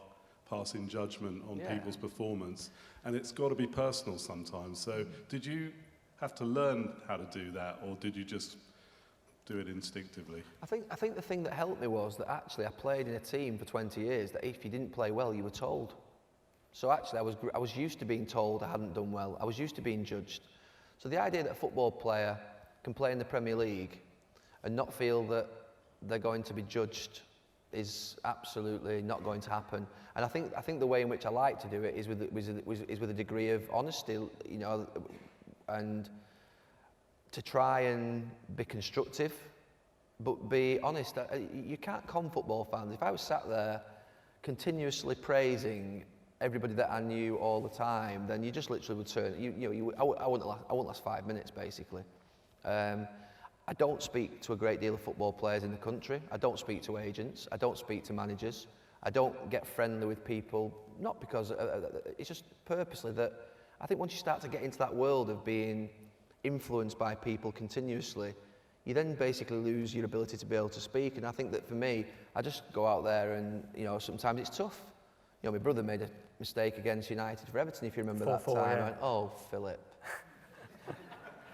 passing judgment on people's performance. And it's got to be personal sometimes. So did you have to learn how to do that, or did you just do it instinctively? I think the thing that helped me was that actually I played in a team for 20 years that if you didn't play well, you were told. So actually I was used to being told I hadn't done well. I was used to being judged. So the idea that a football player can play in the Premier League and not feel that they're going to be judged is absolutely not going to happen. And I think the way in which I like to do it is with a degree of honesty, you know, and to try and be constructive, but be honest. You can't con football fans. If I was sat there continuously praising everybody that I knew all the time, then you just literally would turn. I wouldn't last 5 minutes basically. I don't speak to a great deal of football players in the country. I don't speak to agents. I don't speak to managers. I don't get friendly with people, not because it's just purposely that I think once you start to get into that world of being influenced by people continuously, you then basically lose your ability to be able to speak. And I think that for me, I just go out there and, you know, sometimes it's tough. You know, my brother made a mistake against United for Everton, if you remember that time. Yeah. I went, oh, Philip.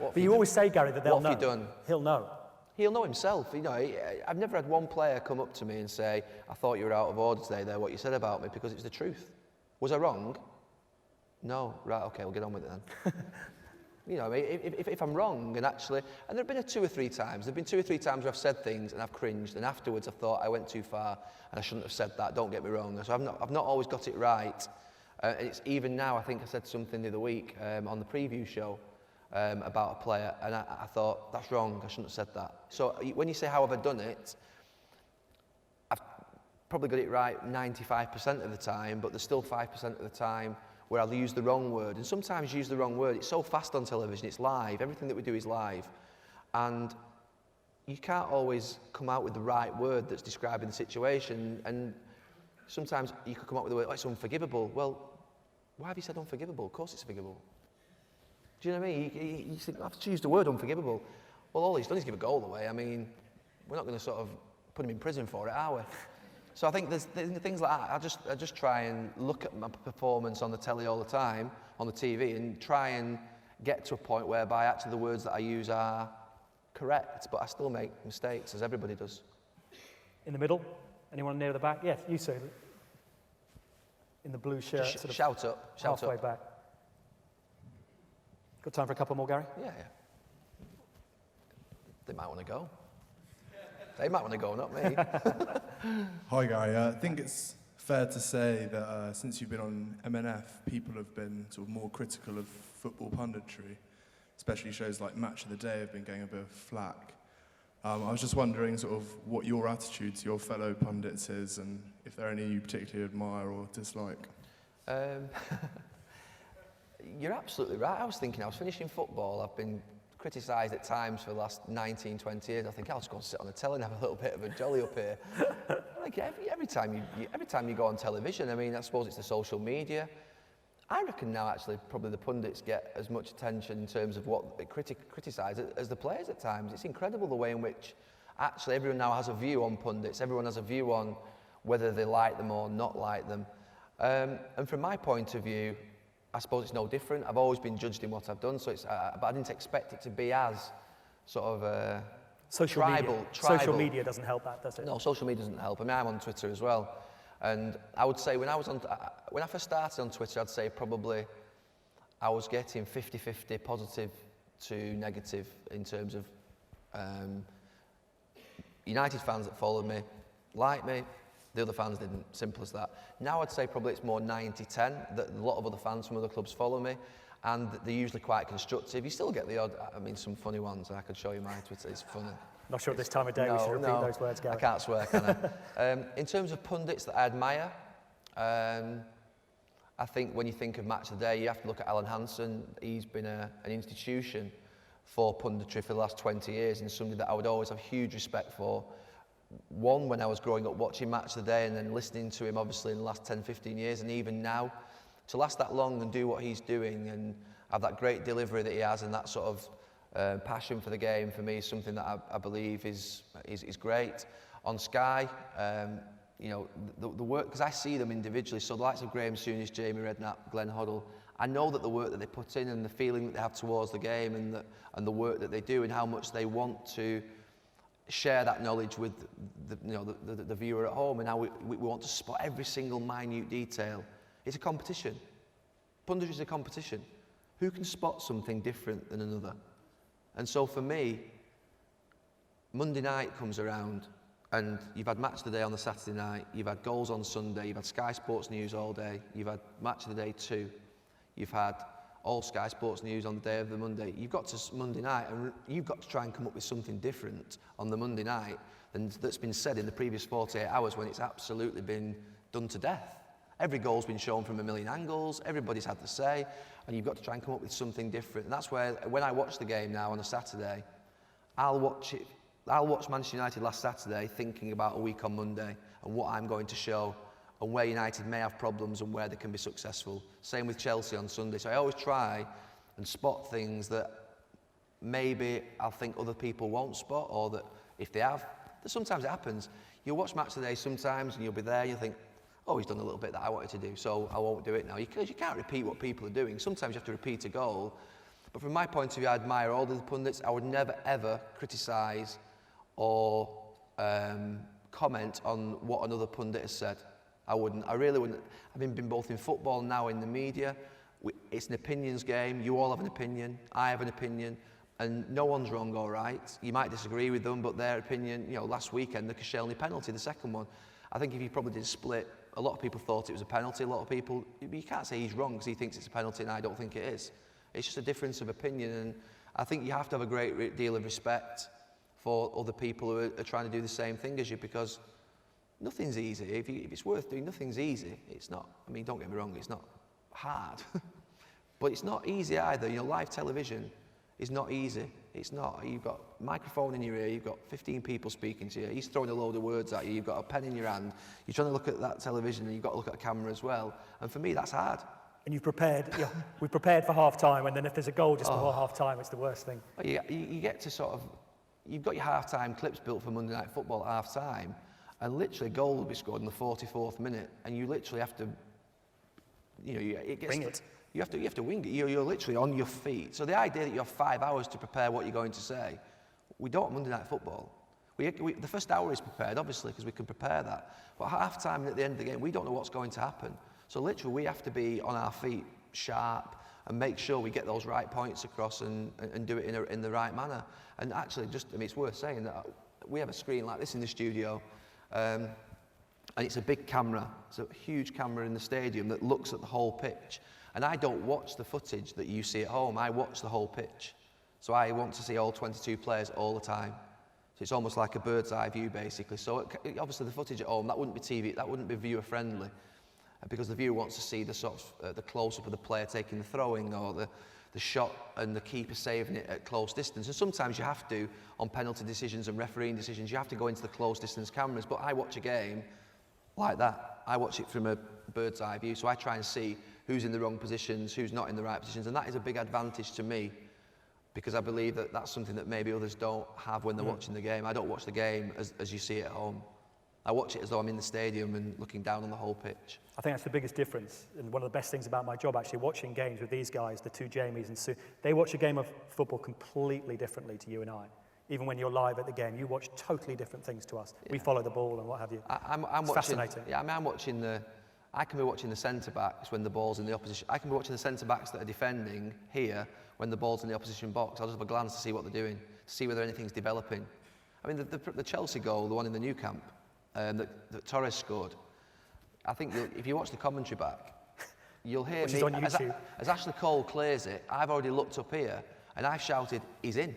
But you always say, Gary, that they'll know. What have you done? He'll know. He'll know himself. You know, I've never had one player come up to me and say, I thought you were out of order today there, what you said about me, because it's the truth. Was I wrong? No. Right, okay, we'll get on with it then. You know, if I'm wrong, and actually, and there have been 2 or 3 times, there have been 2 or 3 times where I've said things and I've cringed, and afterwards I thought I went too far and I shouldn't have said that, don't get me wrong. So I've not always got it right. It's even now, I think I said something the other week on the preview show about a player, and I thought, that's wrong, I shouldn't have said that. So when you say how have I done it, I've probably got it right 95% of the time, but there's still 5% of the time where I'll use the wrong word. And sometimes use the wrong word. It's so fast on television, it's live. Everything that we do is live. And you can't always come out with the right word that's describing the situation. And sometimes you could come up with the word, oh, it's unforgivable. Well, why have you said unforgivable? Of course it's forgivable. Do you know what I mean? You think, I have to use the word unforgivable. Well, all he's done is give a goal away. I mean, we're not going to sort of put him in prison for it, are we? So I think there's things like that. I just try and look at my performance on the telly all the time, on the TV, and try and get to a point whereby actually the words that I use are correct, but I still make mistakes, as everybody does. In the middle? Anyone near the back? Yes, you sir. In the blue shirt. Just shout up. Shout halfway up. back. Got time for a couple more, Gary? Yeah. They might want to go. They might want to go, not me. Hi, Gary. I think it's fair to say that since you've been on MNF, people have been sort of more critical of football punditry, especially shows like Match of the Day have been getting a bit of flack. I was just wondering sort of what your attitude to your fellow pundits is, and if there are any you particularly admire or dislike. You're absolutely right. I was finishing football. I've been criticised at times for the last 19, 20 years. I think I'll just go and sit on the telly and have a little bit of a jolly up here. Like every time you go on television, I mean, I suppose it's the social media. I reckon now actually probably the pundits get as much attention in terms of what they criticise as the players at times. It's incredible the way in which actually everyone now has a view on pundits. Everyone has a view on whether they like them or not like them. And from my point of view, I suppose it's no different. I've always been judged in what I've done, so but I didn't expect it to be as sort of tribal. Social media doesn't help that, does it? No, social media doesn't help. I mean, I'm on Twitter as well, and I would say when I first started on Twitter, I'd say probably I was getting 50-50 positive to negative in terms of United fans that followed me, liked me. The other fans didn't, simple as that. Now I'd say probably it's more 90-10, that a lot of other fans from other clubs follow me, and they're usually quite constructive. You still get the odd, I mean, some funny ones, and I could show you my Twitter, it's funny. Not sure at this time of day we should repeat those words, Gary. I can't swear, can I? In terms of pundits that I admire, I think when you think of Match of the Day, you have to look at Alan Hansen. He's been an institution for punditry for the last 20 years, and somebody that I would always have huge respect for. one, when I was growing up watching Match of the Day and then listening to him obviously in the last 10, 15 years, and even now, to last that long and do what he's doing and have that great delivery that he has and that sort of passion for the game, for me, is something that I believe is great. On Sky, you know, the work, because I see them individually, so the likes of Graham Souness, Jamie Redknapp, Glenn Hoddle, I know that the work that they put in and the feeling that they have towards the game and the work that they do and how much they want to share that knowledge with the viewer at home, and how we want to spot every single minute detail. It's a competition. Punditry is a competition. Who can spot something different than another? And so for me, Monday night comes around and you've had Match of the Day on the Saturday night, you've had goals on Sunday, you've had Sky Sports News all day, you've had Match of the Day 2, you've had all Sky Sports News on the day of the Monday. You've got to Monday night and you've got to try and come up with something different on the Monday night than that's been said in the previous 48 hours when it's absolutely been done to death. Every goal's been shown from a million angles, everybody's had to say, and you've got to try and come up with something different. And that's where, when I watch the game now on a Saturday, I'll watch Manchester United last Saturday thinking about a week on Monday and what I'm going to show and where United may have problems and where they can be successful. Same with Chelsea on Sunday. So I always try and spot things that maybe I'll think other people won't spot, or that if they have, that sometimes it happens. You'll watch Match of the Day sometimes and you'll be there and you'll think, oh, he's done a little bit that I wanted to do, so I won't do it now. Because you can't repeat what people are doing. Sometimes you have to repeat a goal. But from my point of view, I admire all the pundits. I would never, ever criticise or comment on what another pundit has said. I wouldn't. I really wouldn't. I've been both in football and now in the media. It's an opinions game. You all have an opinion. I have an opinion. And no one's wrong or right. You might disagree with them, but their opinion, you know, last weekend, the Koscielny penalty, the second one, I think if he probably did split, a lot of people thought it was a penalty. A lot of people, you can't say he's wrong because he thinks it's a penalty and I don't think it is. It's just a difference of opinion, and I think you have to have a great deal of respect for other people who are trying to do the same thing as you, because nothing's easy. If it's worth doing, nothing's easy. It's not, I mean, don't get me wrong, it's not hard. But it's not easy either. You know, live television is not easy. It's not. You've got a microphone in your ear, you've got 15 people speaking to you, he's throwing a load of words at you, you've got a pen in your hand, you're trying to look at that television and you've got to look at a camera as well. And for me, that's hard. And you've prepared, yeah, we've prepared for half-time, and then if there's a goal just before half-time, it's the worst thing. You get to sort of, you've got your half-time clips built for Monday Night Football at half-time, and literally a goal will be scored in the 44th minute, and you literally have to, you know, it gets... Wing it. You have to wing it. You're literally on your feet. So the idea that you have 5 hours to prepare what you're going to say, we don't Monday Night Football. The first hour is prepared, obviously, because we can prepare that. But at half-time and at the end of the game, we don't know what's going to happen. So literally, we have to be on our feet, sharp, and make sure we get those right points across and do it in the right manner. And actually, just, I mean, it's worth saying that we have a screen like this in the studio, and it's a big camera. It's a huge camera in the stadium that looks at the whole pitch. And I don't watch the footage that you see at home. I watch the whole pitch. So I want to see all 22 players all the time. So it's almost like a bird's eye view, basically. So obviously the footage at home, that wouldn't be TV, that wouldn't be viewer friendly, because the viewer wants to see the sort of the close-up of the player taking the throwing, or the shot and the keeper saving it at close distance. And sometimes you have to, on penalty decisions and refereeing decisions, you have to go into the close distance cameras. But I watch a game like that. I watch it from a bird's eye view. So I try and see who's in the wrong positions, who's not in the right positions. And that is a big advantage to me, because I believe that that's something that maybe others don't have when they're watching the game. I don't watch the game as you see it at home. I watch it as though I'm in the stadium and looking down on the whole pitch. I think that's the biggest difference, and one of the best things about my job, actually, watching games with these guys, the two Jamies and Sue. They watch a game of football completely differently to you and I. Even when you're live at the game, you watch totally different things to us. Yeah. We follow the ball and what have you. I'm it's watching, fascinating. Yeah, I'm watching I can be watching the centre-backs when the ball's in the opposition. I can be watching the centre-backs that are defending here when the ball's in the opposition box. I'll just have a glance to see what they're doing, to see whether anything's developing. I mean, the Chelsea goal, the one in the new camp, that Torres scored, I think if you watch the commentary back, you'll hear Which me, is on YouTube. as Ashley Cole clears it, I've already looked up here, and I've shouted, he's in.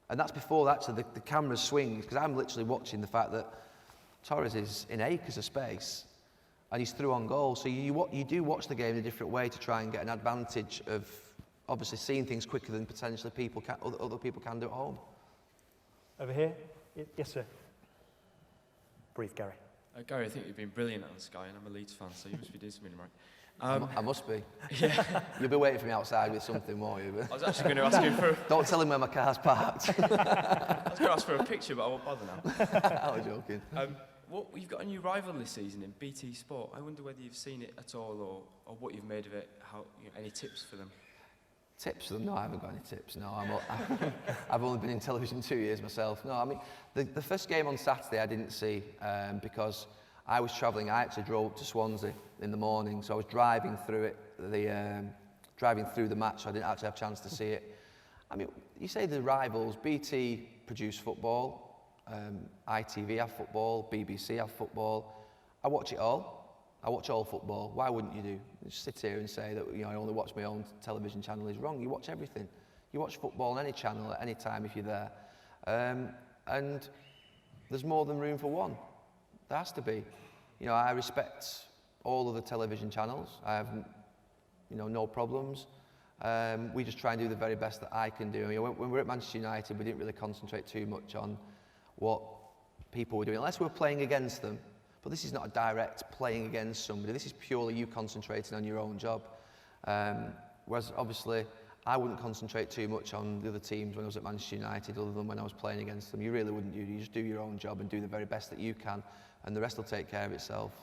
And that's before actually the camera swings, because I'm literally watching the fact that Torres is in acres of space, and he's through on goal. So you do watch the game in a different way to try and get an advantage of obviously seeing things quicker than potentially other people can do at home. Over here? Yes, sir. brief Gary. Gary, I think you've been brilliant on Sky, and I'm a Leeds fan, so you must be doing something right. I must be. Yeah. You'll be waiting for me outside with something more, you. I was actually going to ask you for... Don't tell him where my car's parked. I was going to ask for a picture, but I won't bother now. I was joking. You've got a new rival this season in BT Sport. I wonder whether you've seen it at all, or what you've made of it. Any tips for them? Tips for them? No, I haven't got any tips. No, I've only been in television 2 years myself. No, I mean, the first game on Saturday I didn't see because I was travelling. I actually drove up to Swansea in the morning, so I was driving through the match, so I didn't actually have a chance to see it. I mean, you say the rivals, BT produce football, ITV have football, BBC have football. I watch it all. I watch all football. Why wouldn't you do? Just sit here and say that I only watch my own television channel is wrong. You watch everything. You watch football on any channel at any time if you're there. And there's more than room for one. There has to be. I respect all of the television channels. I have, no problems. We just try and do the very best that I can do. When we were at Manchester United, we didn't really concentrate too much on what people were doing, unless we were playing against them. But this is not a direct playing against somebody. This is purely you concentrating on your own job. Whereas, obviously, I wouldn't concentrate too much on the other teams when I was at Manchester United, other than when I was playing against them. You really wouldn't. You just do your own job and do the very best that you can, and the rest will take care of itself.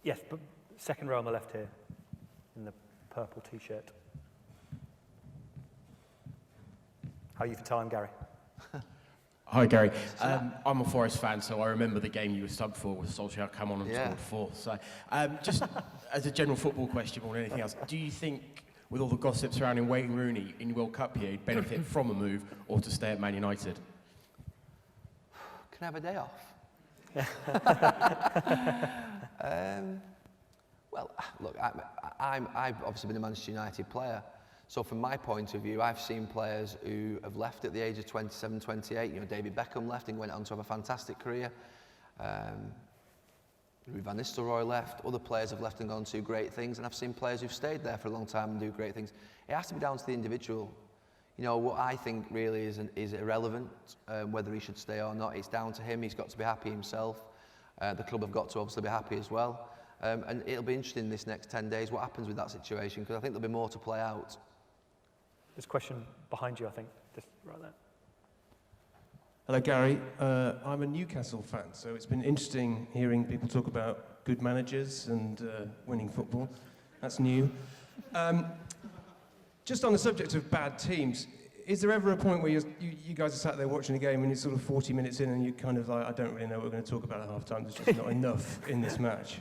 Yes, but second row on the left here, in the purple T-shirt. How are you for time, Gary? Hi, Gary. I'm a Forest fan, so I remember the game you were subbed for with Solskjaer come on and scored 4. So, just as a general football question more than anything else, do you think, with all the gossip surrounding Wayne Rooney in your World Cup here, he'd benefit from a move or to stay at Man United? Can I have a day off? Well, look, I've obviously been a Manchester United player. So from my point of view, I've seen players who have left at the age of 27, 28. David Beckham left and went on to have a fantastic career. Van Nistelrooy left. Other players have left and gone to do great things. And I've seen players who've stayed there for a long time and do great things. It has to be down to the individual. What I think really is irrelevant, whether he should stay or not. It's down to him. He's got to be happy himself. The club have got to obviously be happy as well. And it'll be interesting this next 10 days what happens with that situation, because I think there'll be more to play out. There's a question behind you, I think, just right there. Hello, Gary. I'm a Newcastle fan, so it's been interesting hearing people talk about good managers and winning football. That's new. Just on the subject of bad teams, is there ever a point where you guys are sat there watching a game and you're sort of 40 minutes in and you're kind of like, I don't really know what we're going to talk about at half-time, there's just not enough in this match?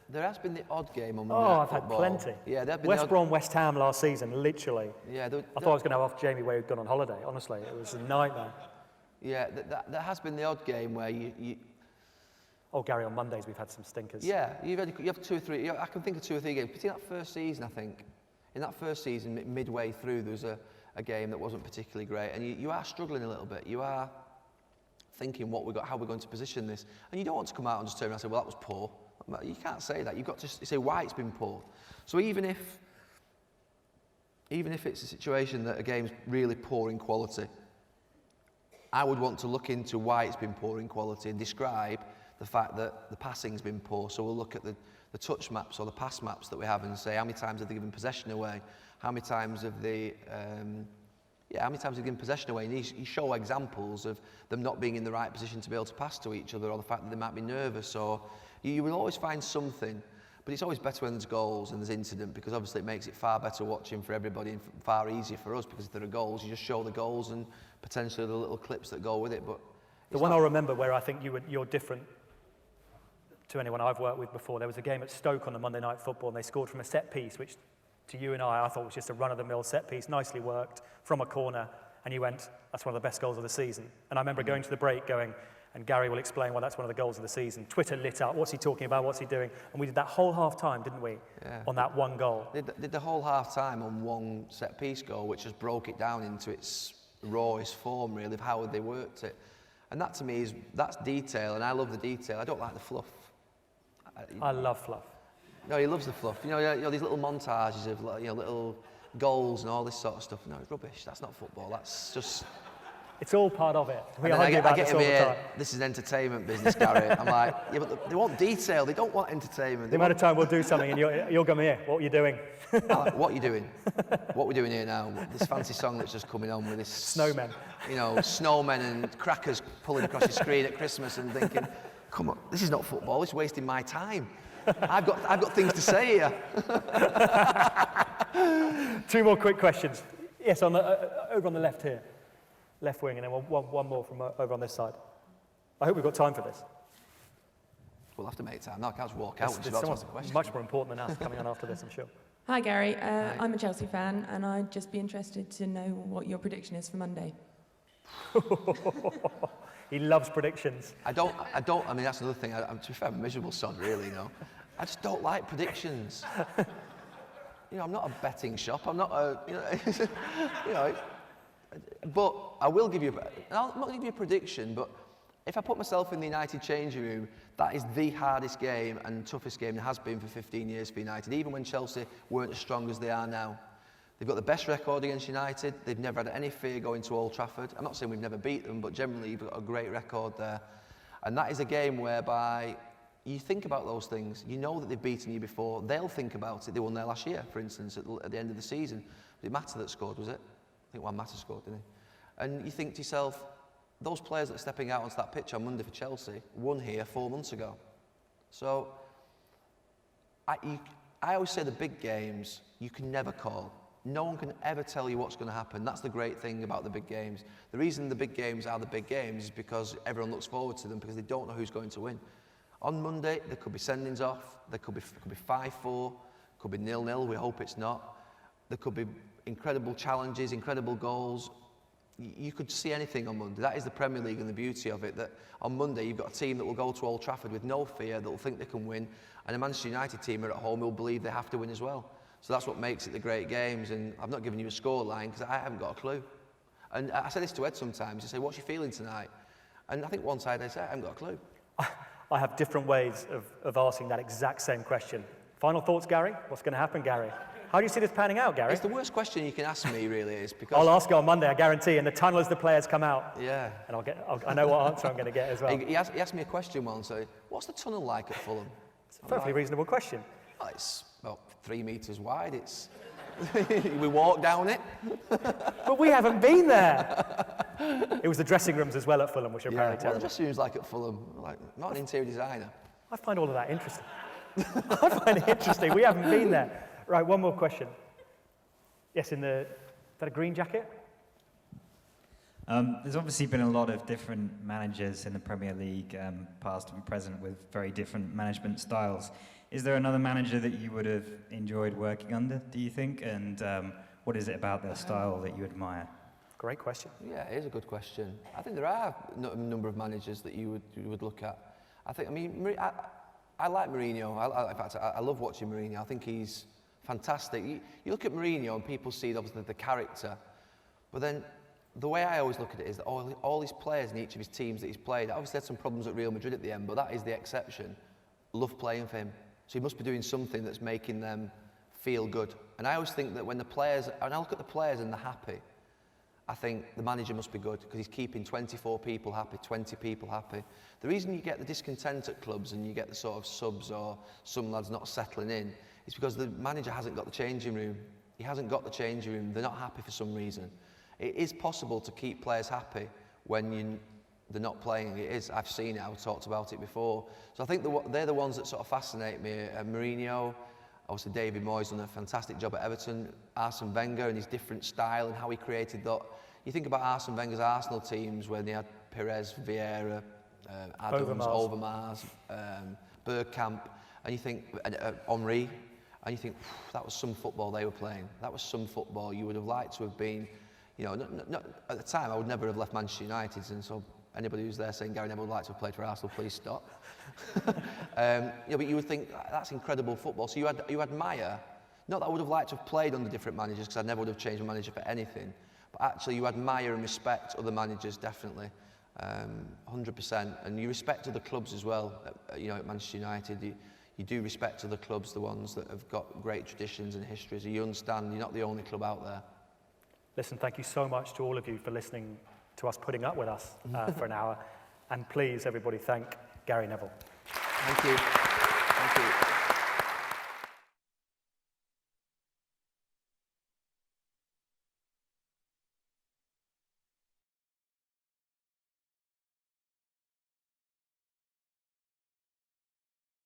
There has been the odd game on Monday Night Football. I've had plenty. Yeah, West Brom, West Ham last season, literally. Yeah, I thought I was going to have off Jamie where he'd gone on holiday, honestly. It was a nightmare. Yeah, there has been the odd game where you... Oh, Gary, on Mondays we've had some stinkers. Yeah, you have 2 or 3... I can think of 2 or 3 games. Particularly that first season, I think. In that first season, midway through, there was a game that wasn't particularly great. And you are struggling a little bit. You are thinking how we're going to position this. And you don't want to come out and just turn around and say, well, that was poor. You can't say that. You've got to say why it's been poor. So even if it's a situation that a game's really poor in quality, I would want to look into why it's been poor in quality and describe the fact that the passing's been poor. So we'll look at the touch maps or the pass maps that we have and say how many times have they given possession away, how many times have they given possession away, and you show examples of them not being in the right position to be able to pass to each other, or the fact that they might be nervous, or you will always find something. But it's always better when there's goals and there's incident, because obviously it makes it far better watching for everybody and far easier for us, because if there are goals, you just show the goals and potentially the little clips that go with it. But the one I remember where I think you're different to anyone I've worked with before, there was a game at Stoke on the Monday Night Football, and they scored from a set piece, which to you and I thought was just a run-of-the-mill set piece, nicely worked, from a corner, and you went, that's one of the best goals of the season. And I remember going to the break going, and Gary will explain why that's one of the goals of the season. Twitter lit up, what's he talking about, what's he doing? And we did that whole half-time, didn't we, on that one goal. Did the whole half-time on one set-piece goal, which just broke it down into its rawest form, really, of how they worked it. And that, to me, that's detail, and I love the detail. I don't like the fluff. I love fluff. No, he loves the fluff. You know these little montages of little goals and all this sort of stuff. No, it's rubbish. That's not football. That's just It's all part of it. We And then argue about get this him all the here, time. this is entertainment business, Gary. I'm like, yeah, but they want detail. They don't want entertainment. The amount of time we'll do something and you'll go, here, what are you doing? Like, what are you doing? What are we doing here now? This fancy song that's just coming on with this... Snowmen. You know, snowmen and crackers pulling across your screen at Christmas and thinking, come on, this is not football, it's wasting my time. I've got things to say here. 2 more quick questions. Yes, over on the left here. Left wing, and then one more from over on this side. I hope we've got time for this. We'll have to make time. No, I can't just walk out and just about to ask the question. Much more important than us coming on after this, I'm sure. Hi Gary, I'm a Chelsea fan and I'd just be interested to know what your prediction is for Monday. He loves predictions. I mean, that's another thing. To be fair, I'm a miserable sod, really, you know. I just don't like predictions. You know, I'm not a betting shop. I'm not a, you know, but I will give you, I'm not going to give you a prediction, but if I put myself in the United changing room, that is the hardest game and toughest game it has been for 15 years for United, even when Chelsea weren't as strong as they are now. They've got the best record against United. They've never had any fear going to Old Trafford. I'm not saying we've never beat them, but generally you've got a great record there. And that is a game whereby you think about those things. You know that they've beaten you before. They'll think about it. They won there last year, for instance, at the end of the season. Was it Mata that scored, was it? I think Juan Mata scored, didn't he? And you think to yourself, those players that are stepping out onto that pitch on Monday for Chelsea won here 4 months ago. So I always say the big games you can never call. No one can ever tell you what's going to happen. That's the great thing about the big games. The reason the big games are the big games is because everyone looks forward to them because they don't know who's going to win. On Monday, there could be sendings off. There could be 5-4. Could be 0-0. We hope it's not. There could be incredible challenges, incredible goals. You could see anything on Monday. That is the Premier League and the beauty of it, that on Monday you've got a team that will go to Old Trafford with no fear, that will think they can win, and a Manchester United team are at home who will believe they have to win as well. So that's what makes it the great games, and I've not given you a scoreline because I haven't got a clue. And I say this to Ed sometimes, he say, what's your feeling tonight? And I think one side I say, I haven't got a clue. I have different ways of asking that exact same question. Final thoughts, Gary? What's going to happen, Gary? How do you see this panning out, Gary? It's the worst question you can ask me, really, is because... I'll ask it on Monday, I guarantee, in the tunnel as the players come out. Yeah. And I know what answer I'm going to get as well. He asked me a question once, what's the tunnel like at Fulham? It's a perfectly reasonable question. Well, it's about 3 metres wide. It's we walk down it. But we haven't been there. It was the dressing rooms as well at Fulham, which are apparently What terrible. the dressing rooms like at Fulham? Like, not an interior designer. I find all of that interesting. I find it interesting. We haven't been there. Right, one more question. Yes, is that a green jacket? There's obviously been a lot of different managers in the Premier League, past and present, with very different management styles. Is there another manager that you would have enjoyed working under, do you think? And what is it about their style that you admire? Great question. Yeah, it is a good question. I think there are a number of managers that you would look at. I like Mourinho. In fact, I love watching Mourinho. I think he's fantastic. You look at Mourinho and people see obviously the character, but then the way I always look at it is that all his players in each of his teams that he's played, obviously had some problems at Real Madrid at the end, but that is the exception, love playing for him. So he must be doing something that's making them feel good. And I always think that when I look at the players and they're happy, I think the manager must be good because he's keeping 24 people happy, 20 people happy. The reason you get the discontent at clubs and you get the sort of subs or some lads not settling in is because the manager hasn't got the changing room. He hasn't got the changing room. They're not happy for some reason. It is possible to keep players happy when they're not playing. It is. I've seen it. I've talked about it before. So I think they're the ones that sort of fascinate me. Mourinho, obviously David Moyes done a fantastic job at Everton. Arsene Wenger and his different style and how he created that. You think about Arsene Wenger's Arsenal teams when they had Perez, Vieira, Adams, Overmars, Bergkamp, and you think Henry, and you think that was some football they were playing. That was some football you would have liked to have been. You know, at the time I would never have left Manchester United, and so anybody who's there saying Gary Neville would like to have played for Arsenal, please stop. But you would think that's incredible football. So you admire. Not that I would have liked to have played under different managers because I never would have changed my manager for anything. But actually, you admire and respect other managers definitely, 100%, and you respect other clubs as well. At Manchester United, you do respect other clubs, the ones that have got great traditions and histories. You understand you're not the only club out there. Listen, thank you so much to all of you for listening to us putting up with us for an hour. And please, everybody, thank Gary Neville. Thank you. Thank you.